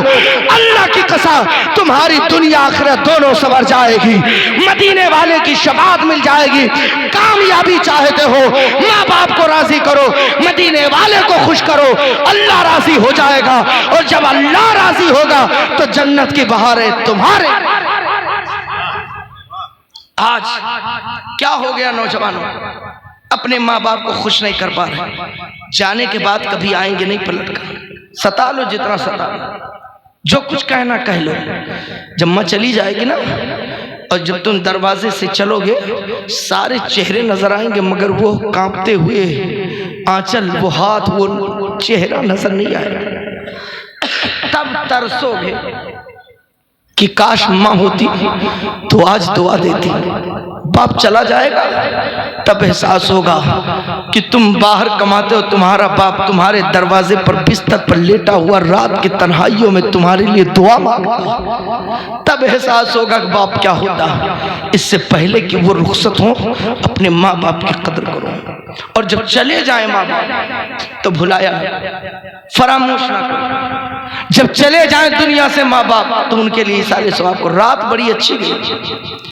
अल्लाह की कसम तुम्हारी दुनिया आखिरत दोनों संवर जाएगी, मदीने वाले की शफाअत मिल जाएगी। कामयाबी चाहते हो, माँ बाप को राजी करो, मदीने वाले को खुश करो, अल्लाह राजी हो जाएगा। और जब अल्लाह राजी होगा तो जन्नत की बहारें तुम्हारे। आज क्या हो गया नौजवानों, अपने माँ बाप को खुश नहीं कर पा रहे, जाने के बाद कभी आएंगे नहीं पलट कर। सता लो जितना सता लो, जो कुछ कहना कह लो, जब माँ चली जाएगी ना, और जब तुम दरवाजे से चलोगे सारे चेहरे नजर आएंगे, मगर वो कांपते हुए आंचल, वो हाथ, वो चेहरा नजर नहीं आएगा। तब तरसोगे कि काश माँ होती तो आज दुआ देती। बाप चला जाएगा तब एहसास होगा कि तुम बाहर कमाते हो, तुम्हारा बाप तुम्हारे दरवाजे पर बिस्तर पर लेटा हुआ रात की तन्हाइयों में तुम्हारे लिए दुआ मांगता। तब एहसास होगा कि बाप क्या होता। इससे पहले कि वो रुखसत हो, अपने माँ बाप की कदर करो, और जब चले जाए माँ बाप तो भुलाया फरामोश ना करो। जब चले जाए दुनिया से माँ बाप तो उनके लिए सारे सवाब को। रात बड़ी अच्छी गई।